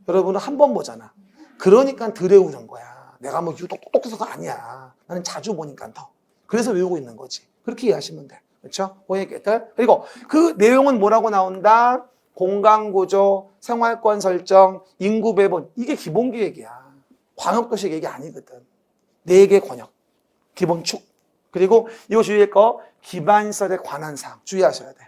여러분은 한 번 보잖아. 그러니까 덜 외우는 거야. 내가 뭐 유독 똑똑해서가 아니야. 나는 자주 보니까 더. 그래서 외우고 있는 거지. 그렇게 이해하시면 돼. 그렇죠? 보이겠다. 그리고 그 내용은 뭐라고 나온다? 공간구조, 생활권 설정, 인구 배분. 이게 기본기획이야. 광역도시 얘기 아니거든. 4개 권역, 기본축. 그리고 이거 주의할 거 기반설에 관한 사항 주의하셔야 돼.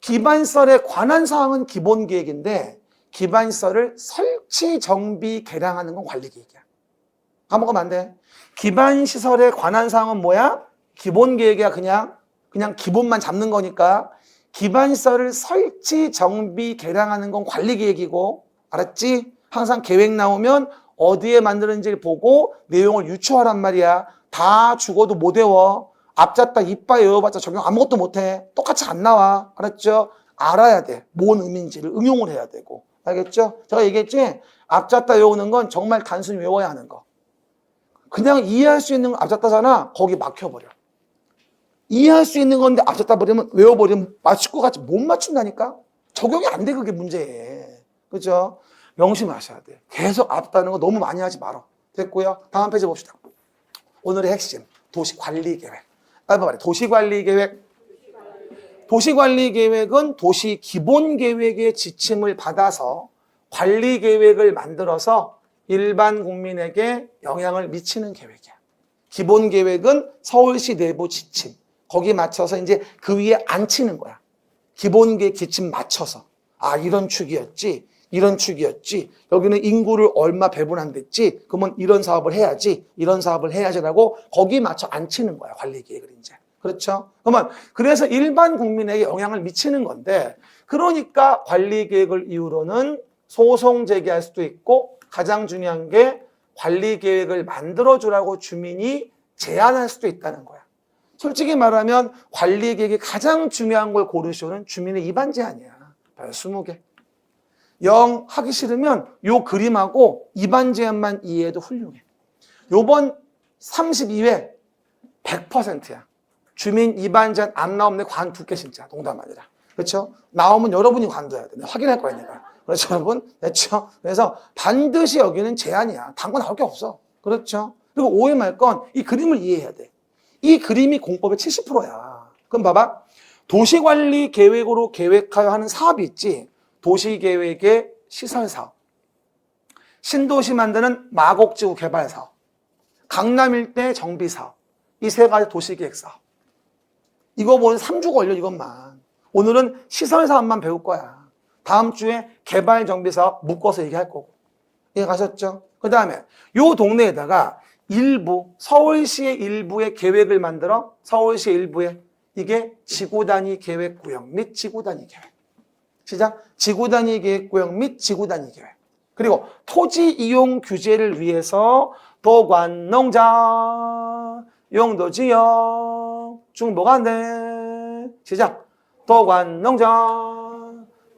기반설에 관한 사항은 기본기획인데 기반설을 설치, 정비, 개량하는 건 관리계획이야. 까먹으면 안 돼. 기반시설에 관한 사항은 뭐야? 기본계획이야. 그냥 기본만 잡는 거니까. 기반시설을 설치, 정비, 개량하는 건 관리계획이고, 알았지? 항상 계획 나오면 어디에 만드는지를 보고 내용을 유추하란 말이야. 다 죽어도 못 외워. 앞잡다 이빨 외워봤자 적용 아무것도 못해. 똑같이 안 나와. 알았죠? 알아야 돼. 뭔 의미인지를 응용을 해야 되고. 알겠죠? 제가 얘기했지? 앞잡다 외우는 건 정말 단순히 외워야 하는 거. 그냥 이해할 수 있는 건 앞잡다잖아. 거기 막혀버려. 이해할 수 있는 건데 앞잡다 버리면 외워버리면 맞출 것 같지 못 맞춘다니까? 적용이 안 돼, 그게 문제예요. 그죠? 명심하셔야 돼. 계속 앞다는 거 너무 많이 하지 말어. 됐고요. 다음 페이지 봅시다. 오늘의 핵심. 도시관리계획. 봐봐, 도시관리계획. 도시관리계획은 도시 기본계획의 지침을 받아서 관리계획을 만들어서 일반 국민에게 영향을 미치는 계획이야. 기본계획은 서울시 내부 지침. 거기에 맞춰서 이제 그 위에 앉히는 거야. 기본계획 지침 맞춰서. 아, 이런 축이었지. 이런 축이었지. 여기는 인구를 얼마 배분한댔지. 그러면 이런 사업을 해야지. 이런 사업을 해야지라고 거기에 맞춰 앉히는 거야. 관리계획을 이제. 그렇죠? 그러면 그래서 일반 국민에게 영향을 미치는 건데 그러니까 관리계획을 이유로는 소송 제기할 수도 있고 가장 중요한 게 관리계획을 만들어주라고 주민이 제안할 수도 있다는 거야. 솔직히 말하면 관리계획이 가장 중요한 걸 고르시오는 주민의 입안 제안이야. 20개. 영 하기 싫으면 요 그림하고 입안 제안만 이해해도 훌륭해. 요번 32회 100%야. 주민 입안 제안 안 나오면 내가 관둘게 진짜. 농담 아니라. 그렇죠? 나오면 여러분이 관둬야 돼. 내가 확인할 거야 내가. 그렇죠 여러분? 됐죠? 그래서 반드시 여기는 제안이야. 단거 나올 게 없어. 그렇죠? 그리고 오해 말 건 이 그림을 이해해야 돼. 이 그림이 공법의 70%야. 그럼 봐봐. 도시관리 계획으로 계획하여 하는 사업이 있지. 도시계획의 시설사업. 신도시 만드는 마곡지구 개발사업. 강남 일대 정비사업. 이 3가지 도시계획사업. 이거 보면 3주 걸려 이것만. 오늘은 시설사업만 배울 거야. 다음 주에 개발정비사업 묶어서 얘기할 거고. 이해 가셨죠? 그 다음에 요 동네에다가 일부 서울시의 일부의 계획을 만들어 서울시 일부에 이게 지구단위 계획구역 및 지구단위 계획. 시작. 지구단위 계획구역 및 지구단위 계획. 그리고 토지 이용 규제를 위해서 도관농자 용도지역 중복안대. 시작. 도관농자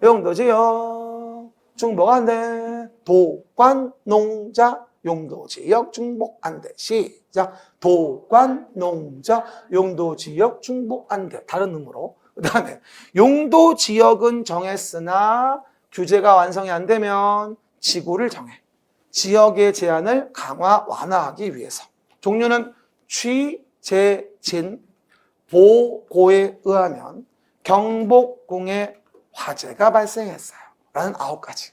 용도지역 중복안대. 도관농자 용도지역 중복안대. 시작. 도관농자 용도지역 중복안대. 다른 의미로. 그 다음에 용도지역은 정했으나 규제가 완성이 안 되면 지구를 정해. 지역의 제한을 강화, 완화하기 위해서. 종류는 취재진 보고에 의하면 경복궁에 화재가 발생했어요. 라는 9가지.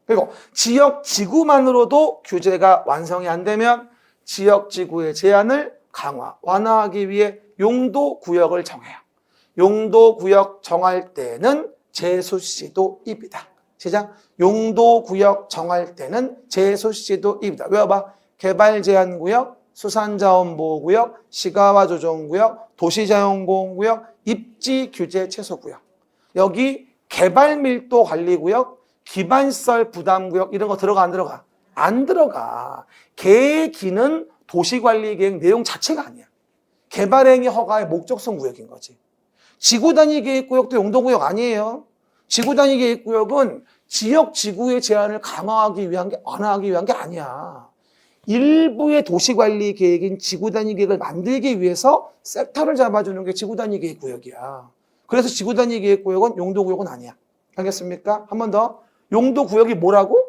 그리고 지역지구만으로도 규제가 완성이 안 되면 지역지구의 제한을 강화, 완화하기 위해 용도구역을 정해요. 용도구역 정할 때는 제수시도 입이다. 시작. 용도구역 정할 때는 제수시도 입이다. 외워봐. 개발제한구역, 수산자원보호구역, 시가화조정구역, 도시자연보호구역, 입지규제 최소구역. 여기 개발밀도관리구역, 기반시설 부담구역 이런 거 들어가 안 들어가? 안 들어가. 계기는 도시관리계획 내용 자체가 아니야. 개발행위 허가의 목적성 구역인 거지. 지구단위 계획구역도 용도구역 아니에요. 지구단위 계획구역은 지역 지구의 제한을 강화하기 위한 게 완화하기 위한 게 아니야. 일부의 도시관리 계획인 지구단위 계획을 만들기 위해서 섹터를 잡아주는 게 지구단위 계획구역이야. 그래서 지구단위 계획구역은 용도구역은 아니야. 알겠습니까? 한 번 더. 용도구역이 뭐라고?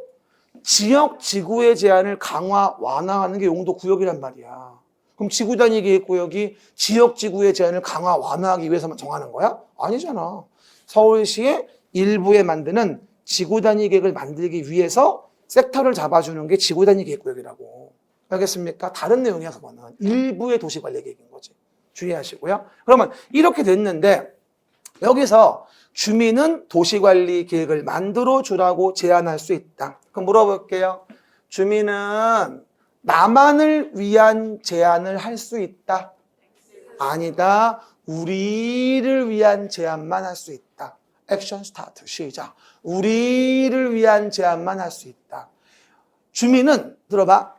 지역 지구의 제한을 강화, 완화하는 게 용도구역이란 말이야. 그럼 지구단위 계획구역이 지역 지구의 제한을 강화, 완화하기 위해서만 정하는 거야? 아니잖아. 서울시의 일부에 만드는 지구단위 계획을 만들기 위해서 섹터를 잡아주는 게 지구단위 계획구역이라고. 알겠습니까? 다른 내용이야, 그거는. 일부의 도시관리 계획인 거지. 주의하시고요. 그러면 이렇게 됐는데 여기서 주민은 도시관리 계획을 만들어 주라고 제안할 수 있다. 그럼 물어볼게요. 주민은 나만을 위한 제안을 할 수 있다? 아니다. 우리를 위한 제안만 할 수 있다. 액션 스타트. 시작. 우리를 위한 제안만 할 수 있다. 주민은 들어봐.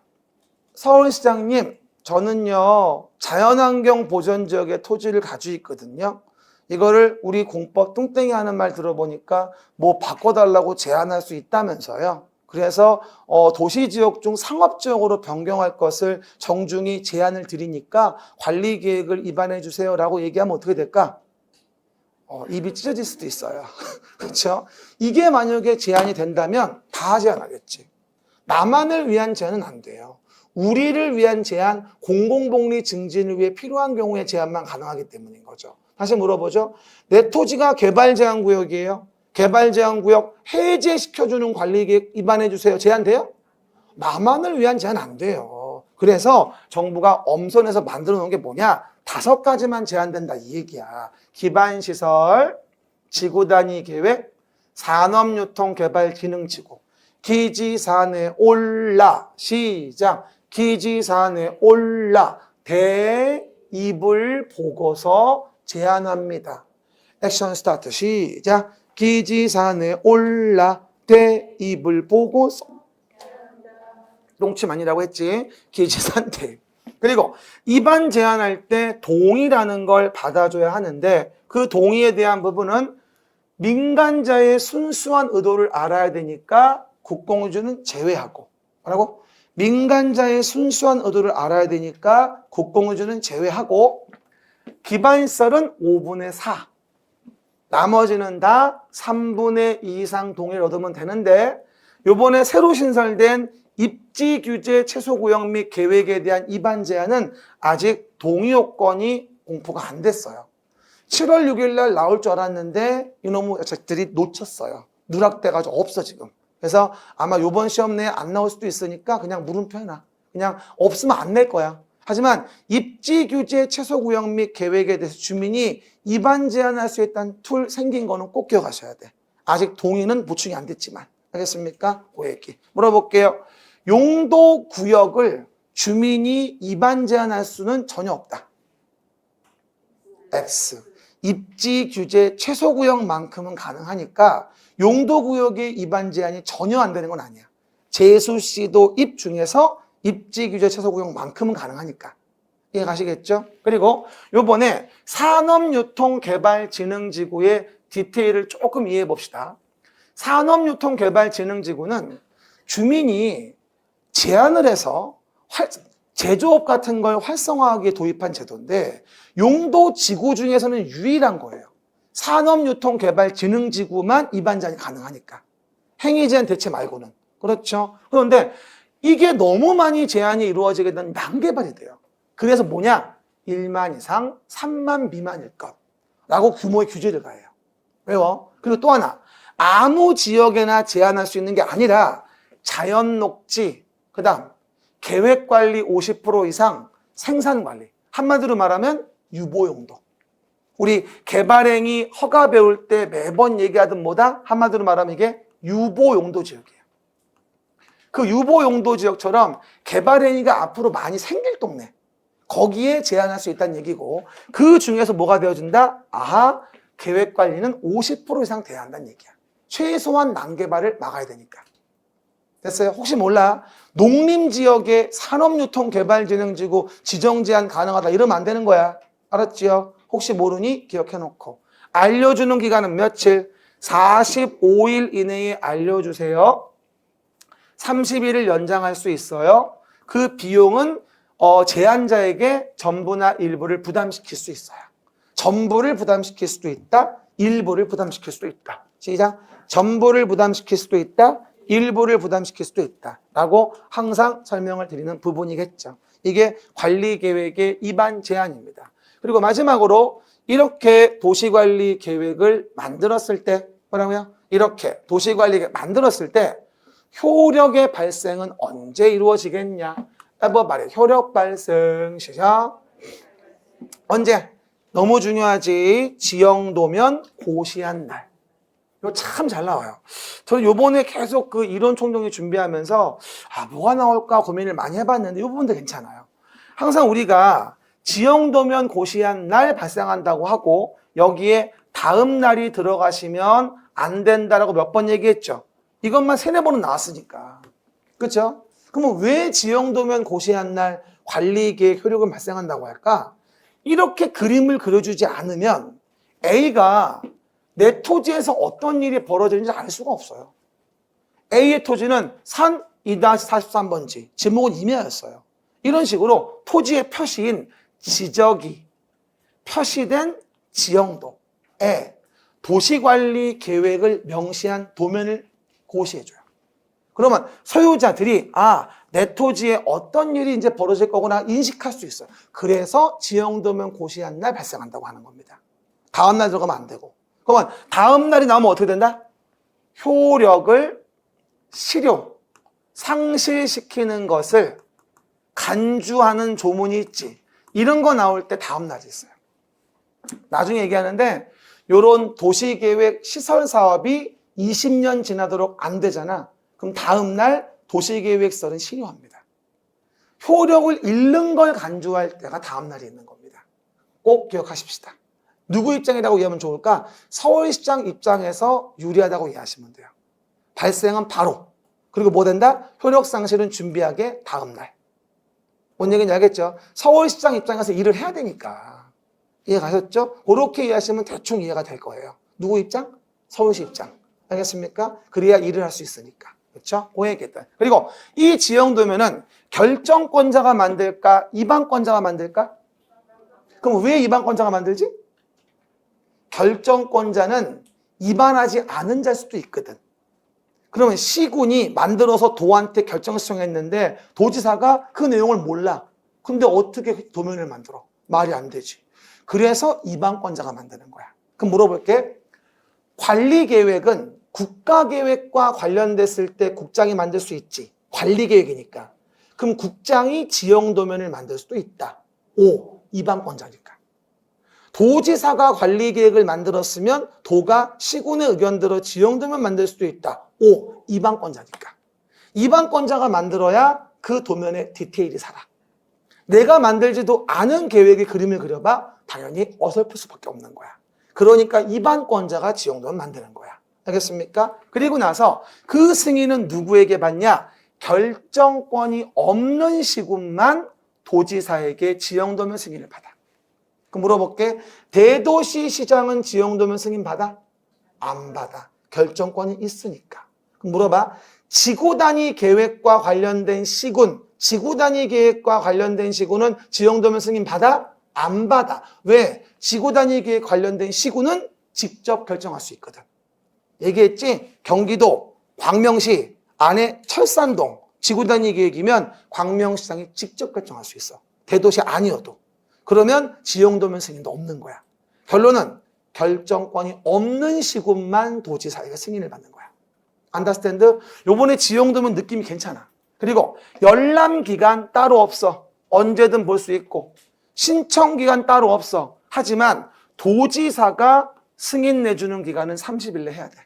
서울시장님, 저는요 자연환경 보전지역에 토지를 가지고 있거든요. 이거를 우리 공법 뚱땡이 하는 말 들어보니까 뭐 바꿔달라고 제안할 수 있다면서요. 그래서 도시지역 중 상업지역으로 변경할 것을 정중히 제안을 드리니까 관리계획을 입안해 주세요라고 얘기하면 어떻게 될까? 입이 찢어질 수도 있어요. 그렇죠? 이게 만약에 제안이 된다면 다 제안하겠지. 나만을 위한 제안은 안 돼요. 우리를 위한 제안, 공공복리 증진을 위해 필요한 경우에 제안만 가능하기 때문인 거죠. 다시 물어보죠. 내 토지가 개발제한구역이에요. 개발제한구역 해제시켜주는 관리계획 입안해 주세요. 제한 돼요? 나만을 위한 제한 안 돼요. 그래서 정부가 엄선해서 만들어 놓은 게 뭐냐? 5가지만 제한된다 이 얘기야. 기반시설, 지구단위 계획, 산업유통개발진흥지구, 기지산에 올라, 시작, 기지산에 올라, 대이불 보고서 제안합니다. 액션 스타트, 시작, 기지산에 올라, 대이불 보고서. 똥침 아니라고 했지. 기지산 대. 그리고 입안 제안할 때 동의라는 걸 받아줘야 하는데 그 동의에 대한 부분은 민간자의 순수한 의도를 알아야 되니까 국공유지는 제외하고. 뭐라고? 민간자의 순수한 의도를 알아야 되니까 국공유지는 제외하고 기반시설은 5분의 4. 나머지는 다 3분의 2 이상 동의를 얻으면 되는데 요번에 새로 신설된 입지규제 최소구역 및 계획에 대한 입안 제한은 아직 동의 요건이 공포가 안 됐어요. 7월 6일 날 나올 줄 알았는데 이놈의 자식들이 놓쳤어요. 누락돼가지고 없어 지금. 그래서 아마 요번 시험 내에 안 나올 수도 있으니까 그냥 물음표 해놔. 그냥 없으면 안 낼 거야. 하지만 입지규제 최소구역 및 계획에 대해서 주민이 입안 제한할 수 있다는 툴 생긴 거는 꼭 기억하셔야 돼. 아직 동의는 보충이 안 됐지만. 알겠습니까? 그 얘기. 물어볼게요. 용도구역을 주민이 입안 제한할 수는 전혀 없다. X. 입지규제 최소구역만큼은 가능하니까 용도구역의 입안 제한이 전혀 안 되는 건 아니야. 제수시도 입 중에서 입지규제 최소구역만큼은 가능하니까. 이해 가시겠죠? 그리고 요번에 산업유통개발진흥지구의 디테일을 조금 이해해 봅시다. 산업유통개발진흥지구는 주민이 제안을 해서 제조업 같은 걸 활성화하기에 도입한 제도인데 용도지구 중에서는 유일한 거예요. 산업유통개발진흥지구만 입안 제한이 가능하니까. 행위제한 대체 말고는. 그렇죠? 그런데 이게 너무 많이 제한이 이루어지게 되면 난개발이 돼요. 그래서 뭐냐? 1만 이상 3만 미만일 것 라고 규모의 규제를 가해요. 왜요? 그리고 또 하나, 아무 지역에나 제한할 수 있는 게 아니라 자연 녹지, 그 다음 계획관리 50% 이상 생산관리, 한마디로 말하면 유보용도. 우리 개발행위 허가 배울 때 매번 얘기하던 뭐다? 한마디로 말하면 이게 유보용도 지역이에요. 그 유보용도 지역처럼 개발행위가 앞으로 많이 생길 동네, 거기에 제한할 수 있다는 얘기고, 그 중에서 뭐가 되어준다? 아하, 계획관리는 50% 이상 돼야 한다는 얘기야. 최소한 난개발을 막아야 되니까. 됐어요? 혹시 몰라, 농림지역에 산업유통개발진흥지구 지정제한 가능하다 이러면 안 되는 거야. 알았지요? 혹시 모르니 기억해놓고. 알려주는 기간은 며칠? 45일 이내에 알려주세요. 30일을 연장할 수 있어요. 그 비용은 제한자에게 전부나 일부를 부담시킬 수 있어요. 전부를 부담시킬 수도 있다. 일부를 부담시킬 수도 있다. 시작. 전부를 부담시킬 수도 있다. 일부를 부담시킬 수도 있다. 라고 항상 설명을 드리는 부분이겠죠. 이게 관리계획의 입안 제한입니다. 그리고 마지막으로 이렇게 도시관리 계획을 만들었을 때 뭐라고요? 이렇게 도시관리 계획 만들었을 때 효력의 발생은 언제 이루어지겠냐? 말해. 효력 발생 시작. 언제? 너무 중요하지. 지형도면 고시한 날. 이거 참 잘 나와요. 저는 요번에 계속 그 이론 총정리 준비하면서 뭐가 나올까 고민을 많이 해봤는데 이 부분도 괜찮아요. 항상 우리가 지형도면 고시한 날 발생한다고 하고 여기에 다음 날이 들어가시면 안 된다라고 몇 번 얘기했죠. 이것만 3-4번은 나왔으니까. 그렇죠? 그러면 왜 지형도면 고시한 날 관리계획 효력은 발생한다고 할까? 이렇게 그림을 그려주지 않으면 A가 내 토지에서 어떤 일이 벌어지는지 알 수가 없어요. A의 토지는 산 2-43번지, 지목은 임야였어요. 이런 식으로 토지의 표시인 지적이 표시된 지형도에 도시관리 계획을 명시한 도면을 고시해줘요. 그러면 소유자들이 내 토지에 어떤 일이 이제 벌어질 거구나 인식할 수 있어요. 그래서 지형도면 고시한 날 발생한다고 하는 겁니다. 다음 날 들어가면 안 되고. 그러면 다음 날이 나오면 어떻게 된다? 효력을 상실시키는 것을 간주하는 조문이 있지. 이런 거 나올 때 다음 날이 있어요. 나중에 얘기하는데 이런 도시계획 시설 사업이 20년 지나도록 안 되잖아. 그럼 다음 날 도시계획서는 실효합니다. 효력을 잃는 걸 간주할 때가 다음 날이 있는 겁니다. 꼭 기억하십시다. 누구 입장이라고 이해하면 좋을까? 서울시장 입장에서 유리하다고 이해하시면 돼요. 발생은 바로. 그리고 뭐 된다? 효력 상실은 준비하게 다음 날. 뭔 얘기인지 알겠죠? 서울시장 입장에서 일을 해야 되니까. 이해 가셨죠? 그렇게 이해하시면 대충 이해가 될 거예요. 누구 입장? 서울시 입장. 알겠습니까? 그래야 일을 할 수 있으니까. 그렇죠? 그 얘기했다. 그리고 이 지형도면은 결정권자가 만들까? 입안권자가 만들까? 그럼 왜 입안권자가 만들지? 결정권자는 입안하지 않은 자일 수도 있거든. 그러면 시군이 만들어서 도한테 결정을 수정했는데 도지사가 그 내용을 몰라. 근데 어떻게 도면을 만들어? 말이 안 되지. 그래서 입안권자가 만드는 거야. 그럼 물어볼게. 관리계획은 국가계획과 관련됐을 때 국장이 만들 수 있지. 관리계획이니까. 그럼 국장이 지형도면을 만들 수도 있다. O. 입안권자니까. 도지사가 관리계획을 만들었으면 도가 시군의 의견대로 지형도면 만들 수도 있다. O. 입안권자니까. 입안권자가 만들어야 그 도면의 디테일이 살아. 내가 만들지도 않은 계획의 그림을 그려봐 당연히 어설플 수밖에 없는 거야. 그러니까 입안권자가 지형도면 만드는 거야. 알겠습니까? 그리고 나서 그 승인은 누구에게 받냐? 결정권이 없는 시군만 도지사에게 지형도면 승인을 받아. 그럼 물어볼게. 대도시 시장은 지형도면 승인 받아? 안 받아. 결정권이 있으니까. 그럼 물어봐. 지구단위 계획과 관련된 시군, 지구단위 계획과 관련된 시군은 지형도면 승인 받아? 안 받아. 왜? 지구단위 계획 관련된 시군은 직접 결정할 수 있거든. 얘기했지? 경기도, 광명시 안에 철산동, 지구단위 계획이면 광명시장이 직접 결정할 수 있어. 대도시 아니어도. 그러면 지형도면 승인도 없는 거야. 결론은 결정권이 없는 시군만 도지사에게 승인을 받는 거야. 안더스탠드? 요번에 지형도면 느낌이 괜찮아. 그리고 열람기간 따로 없어. 언제든 볼 수 있고. 신청기간 따로 없어. 하지만 도지사가 승인 내주는 기간은 30일 내 해야 돼.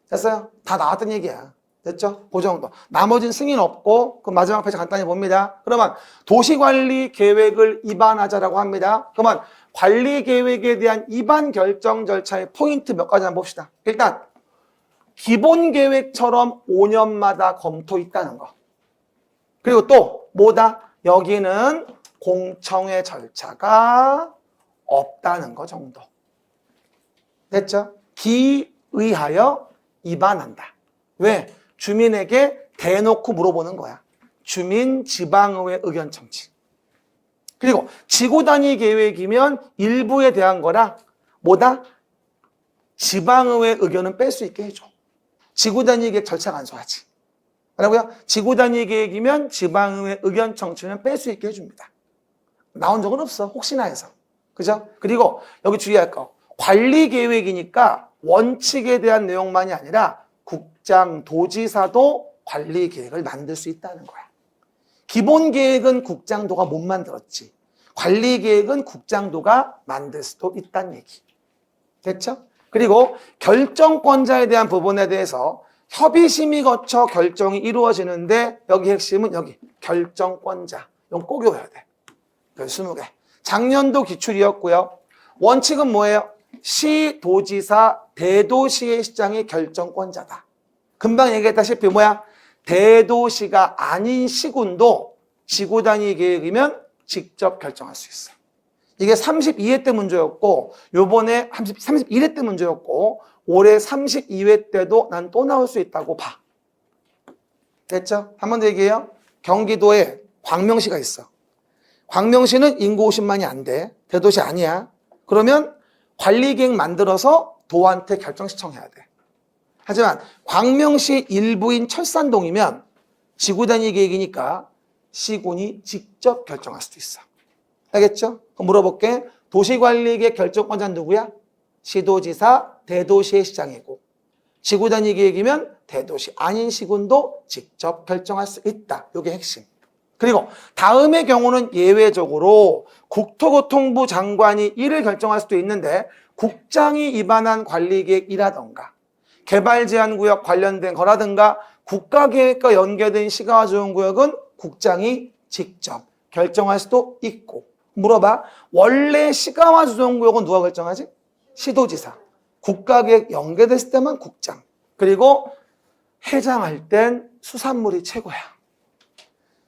됐어요? 다 나왔던 얘기야. 됐죠? 그 정도. 나머지는 승인 없고, 그 마지막 페이지 간단히 봅니다. 그러면 도시관리 계획을 입안하자라고 합니다. 그러면 관리 계획에 대한 입안 결정 절차의 포인트 몇 가지 한번 봅시다. 일단, 기본 계획처럼 5년마다 검토 있다는 거. 그리고 또, 뭐다? 여기는 공청회 절차가 없다는 거 정도. 됐죠? 기의하여 입안한다. 왜? 주민에게 대놓고 물어보는 거야. 주민 지방의회 의견 청취. 그리고 지구 단위 계획이면 일부에 대한 거라 뭐다? 지방의회 의견은 뺄 수 있게 해줘. 지구 단위 계획 절차 간소하지. 뭐라고요? 지구 단위 계획이면 지방의회 의견 청취는 뺄 수 있게 해줍니다. 나온 적은 없어. 혹시나 해서. 그죠? 그리고 여기 주의할 거. 관리 계획이니까 원칙에 대한 내용만이 아니라 국장, 도지사도 관리 계획을 만들 수 있다는 거야. 기본 계획은 국장도가 못 만들었지. 관리 계획은 국장도가 만들 수도 있다는 얘기. 됐죠? 그리고 결정권자에 대한 부분에 대해서 협의심의 거쳐 결정이 이루어지는데 여기 핵심은 여기 결정권자. 이건 꼭 외워야 돼. 20개. 작년도 기출이었고요. 원칙은 뭐예요? 시, 도지사, 대도시의 시장이 결정권자다. 금방 얘기했다시피 뭐야? 대도시가 아닌 시군도 지구 단위 계획이면 직접 결정할 수 있어. 이게 32회 때 문제였고 요번에 31회 때 문제였고 올해 32회 때도 난 또 나올 수 있다고 봐. 됐죠? 한 번 더 얘기해요. 경기도에 광명시가 있어. 광명시는 인구 50만이 안 돼. 대도시 아니야. 그러면 관리계획 만들어서 도한테 결정 신청해야 돼. 하지만 광명시 일부인 철산동이면 지구 단위 계획이니까 시군이 직접 결정할 수도 있어. 알겠죠? 그럼 물어볼게. 도시관리계획 결정권자는 누구야? 시도지사, 대도시의 시장이고 지구 단위 계획이면 대도시 아닌 시군도 직접 결정할 수 있다. 이게 핵심. 그리고 다음의 경우는 예외적으로 국토교통부 장관이 이를 결정할 수도 있는데 국장이 입안한 관리계획이라던가 개발제한구역 관련된 거라든가 국가계획과 연계된 시가조정구역은 국장이 직접 결정할 수도 있고 물어봐. 원래 시가조정구역은 누가 결정하지? 시도지사. 국가계획 연계됐을 때만 국장. 그리고 해장할 땐 수산물이 최고야.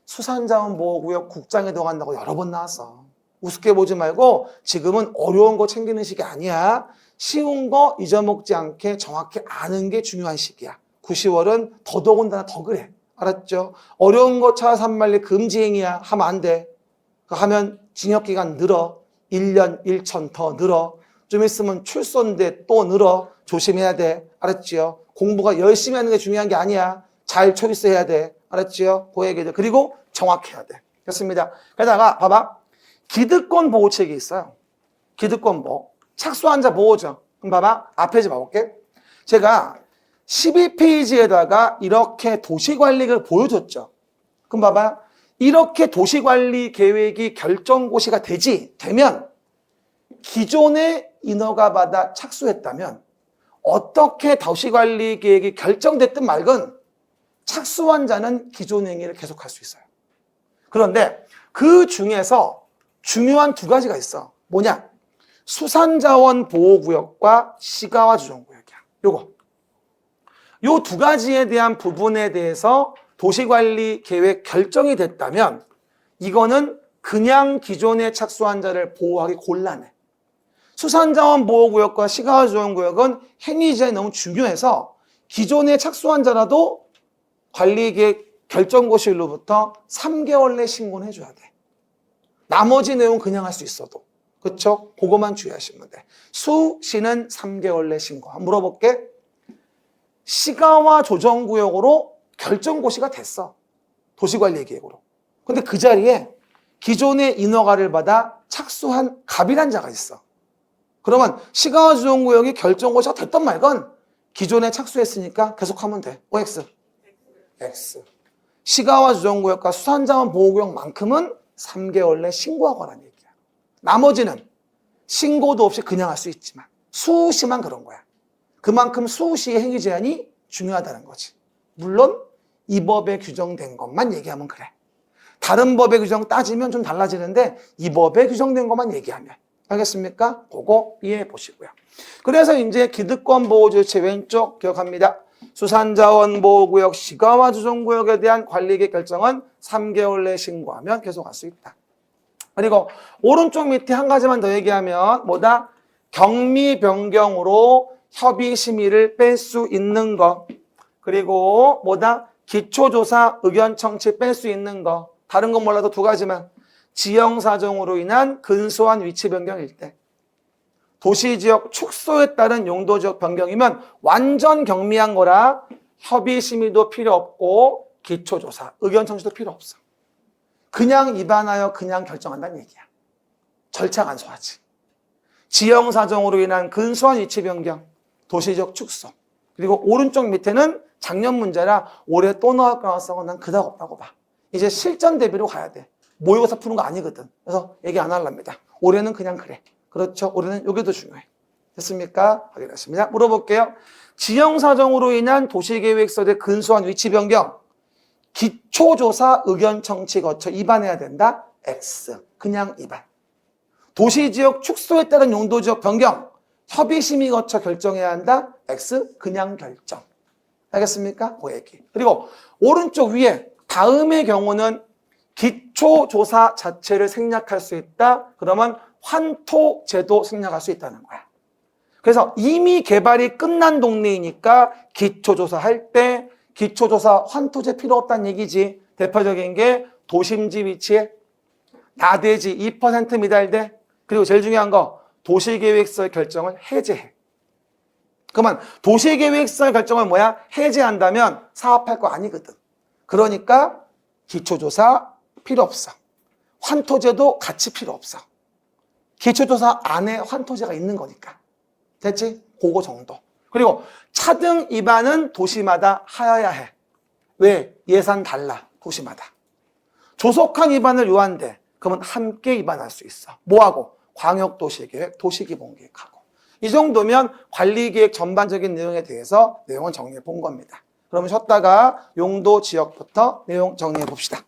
수산자원보호구역 국장에 들어간다고 여러 번 나왔어. 우습게 보지 말고 지금은 어려운 거 챙기는 시기 아니야. 쉬운 거 잊어먹지 않게 정확히 아는 게 중요한 시기야. 9, 10월은 더더군다나 더 그래. 알았죠? 어려운 거 차 산말리 금지행위야. 하면 안 돼. 하면 징역기간 늘어. 1년 1천 더 늘어. 좀 있으면 출소인데 또 늘어. 조심해야 돼. 알았지요? 공부가 열심히 하는 게 중요한 게 아니야. 잘 초이스해야 돼. 알았지요? 그 얘기들. 그리고 정확해야 돼. 됐습니다. 게다가 봐봐. 기득권 보호책이 있어요. 기득권 보호. 착수환자 보호죠. 그럼 봐봐. 앞에 좀 봐볼게. 제가 12페이지에다가 이렇게 도시관리를 보여줬죠. 그럼 봐봐. 이렇게 도시관리 계획이 결정고시가 되면 기존의 인허가 받아 착수했다면 어떻게 도시관리 계획이 결정됐든 말건 착수환자는 기존 행위를 계속할 수 있어요. 그런데 그 중에서 중요한 두 가지가 있어. 뭐냐? 수산자원 보호구역과 시가와 조정구역이야. 요 두 가지에 대한 부분에 대해서 도시관리 계획 결정이 됐다면 이거는 그냥 기존의 착수환자를 보호하기 곤란해. 수산자원 보호구역과 시가와 조정구역은 행위자에 너무 중요해서 기존의 착수환자라도 관리계획 결정고시일로부터 3개월 내 신고는 해줘야 돼. 나머지 내용 그냥 할 수 있어도. 그렇죠? 그거만 주의하시면 돼. 수시는 3개월 내 신고. 한번 물어볼게. 시가와 조정구역으로 결정고시가 됐어. 도시관리계획으로. 근데 그 자리에 기존의 인허가를 받아 착수한 갑이란 자가 있어. 그러면 시가와 주정구역이 결정고시가 됐던 말건 기존에 착수했으니까 계속하면 돼. OX. X. 시가와 주정구역과 수산자원 보호구역만큼은 3개월 내 신고하거라는 얘기야. 나머지는 신고도 없이 그냥 할 수 있지만 수시만 그런 거야. 그만큼 수시의 행위 제한이 중요하다는 거지. 물론 이 법에 규정된 것만 얘기하면 그래. 다른 법의 규정 따지면 좀 달라지는데 이 법에 규정된 것만 얘기하면. 알겠습니까? 그거 이해해 보시고요. 그래서 이제 기득권 보호조치 왼쪽 기억합니다. 수산자원 보호구역 시가와 주정구역에 대한 관리계획 결정은 3개월 내에 신고하면 계속할 수 있다. 그리고 오른쪽 밑에 한 가지만 더 얘기하면 뭐다? 경미 변경으로 협의 심의를 뺄 수 있는 거. 그리고 뭐다? 기초조사 의견 청취 뺄 수 있는 거. 다른 건 몰라도 두 가지만. 지형사정으로 인한 근소한 위치 변경일 때. 도시지역 축소에 따른 용도지역 변경이면 완전 경미한 거라 협의 심의도 필요 없고 기초조사, 의견 청취도 필요 없어. 그냥 입안하여 그냥 결정한다는 얘기야. 절차 간소하지. 지형사정으로 인한 근소한 위치 변경, 도시지역 축소. 그리고 오른쪽 밑에는 작년 문제라 올해 또 나올 가능성은 난 그닥 없다고 봐. 이제 실전 대비로 가야 돼. 모의고사 푸는 거 아니거든. 그래서 얘기 안 하랍니다. 올해는 그냥 그래. 그렇죠. 올해는 이게 더 중요해. 됐습니까? 확인하십니다. 물어볼게요. 지형사정으로 인한 도시계획서의 근소한 위치 변경. 기초조사 의견 청취 거쳐 입안해야 된다. X. 그냥 입안. 도시지역 축소에 따른 용도지역 변경. 협의심의 거쳐 결정해야 한다. X. 그냥 결정. 알겠습니까? 그 얘기. 그리고 오른쪽 위에 다음의 경우는 기초조사 자체를 생략할 수 있다. 그러면 환토제도 생략할 수 있다는 거야. 그래서 이미 개발이 끝난 동네이니까 기초조사 할 때 기초조사 환토제 필요 없다는 얘기지. 대표적인 게 도심지 위치에 나대지 2% 미달돼. 그리고 제일 중요한 거 도시계획서 결정을 해제해. 그러면 도시계획서 결정을 뭐야? 해제한다면 사업할 거 아니거든. 그러니까 기초조사 필요 없어. 환토제도 같이 필요 없어. 기초조사 안에 환토제가 있는 거니까. 됐지? 그거 정도. 그리고 차등 입안은 도시마다 하여야 해. 왜? 예산 달라. 도시마다. 조속한 입안을 요한대. 그러면 함께 입안할 수 있어. 뭐하고? 광역도시계획, 도시기본계획하고. 이 정도면 관리계획 전반적인 내용에 대해서 내용을 정리해 본 겁니다. 그러면 쉬었다가 용도 지역부터 내용 정리해 봅시다.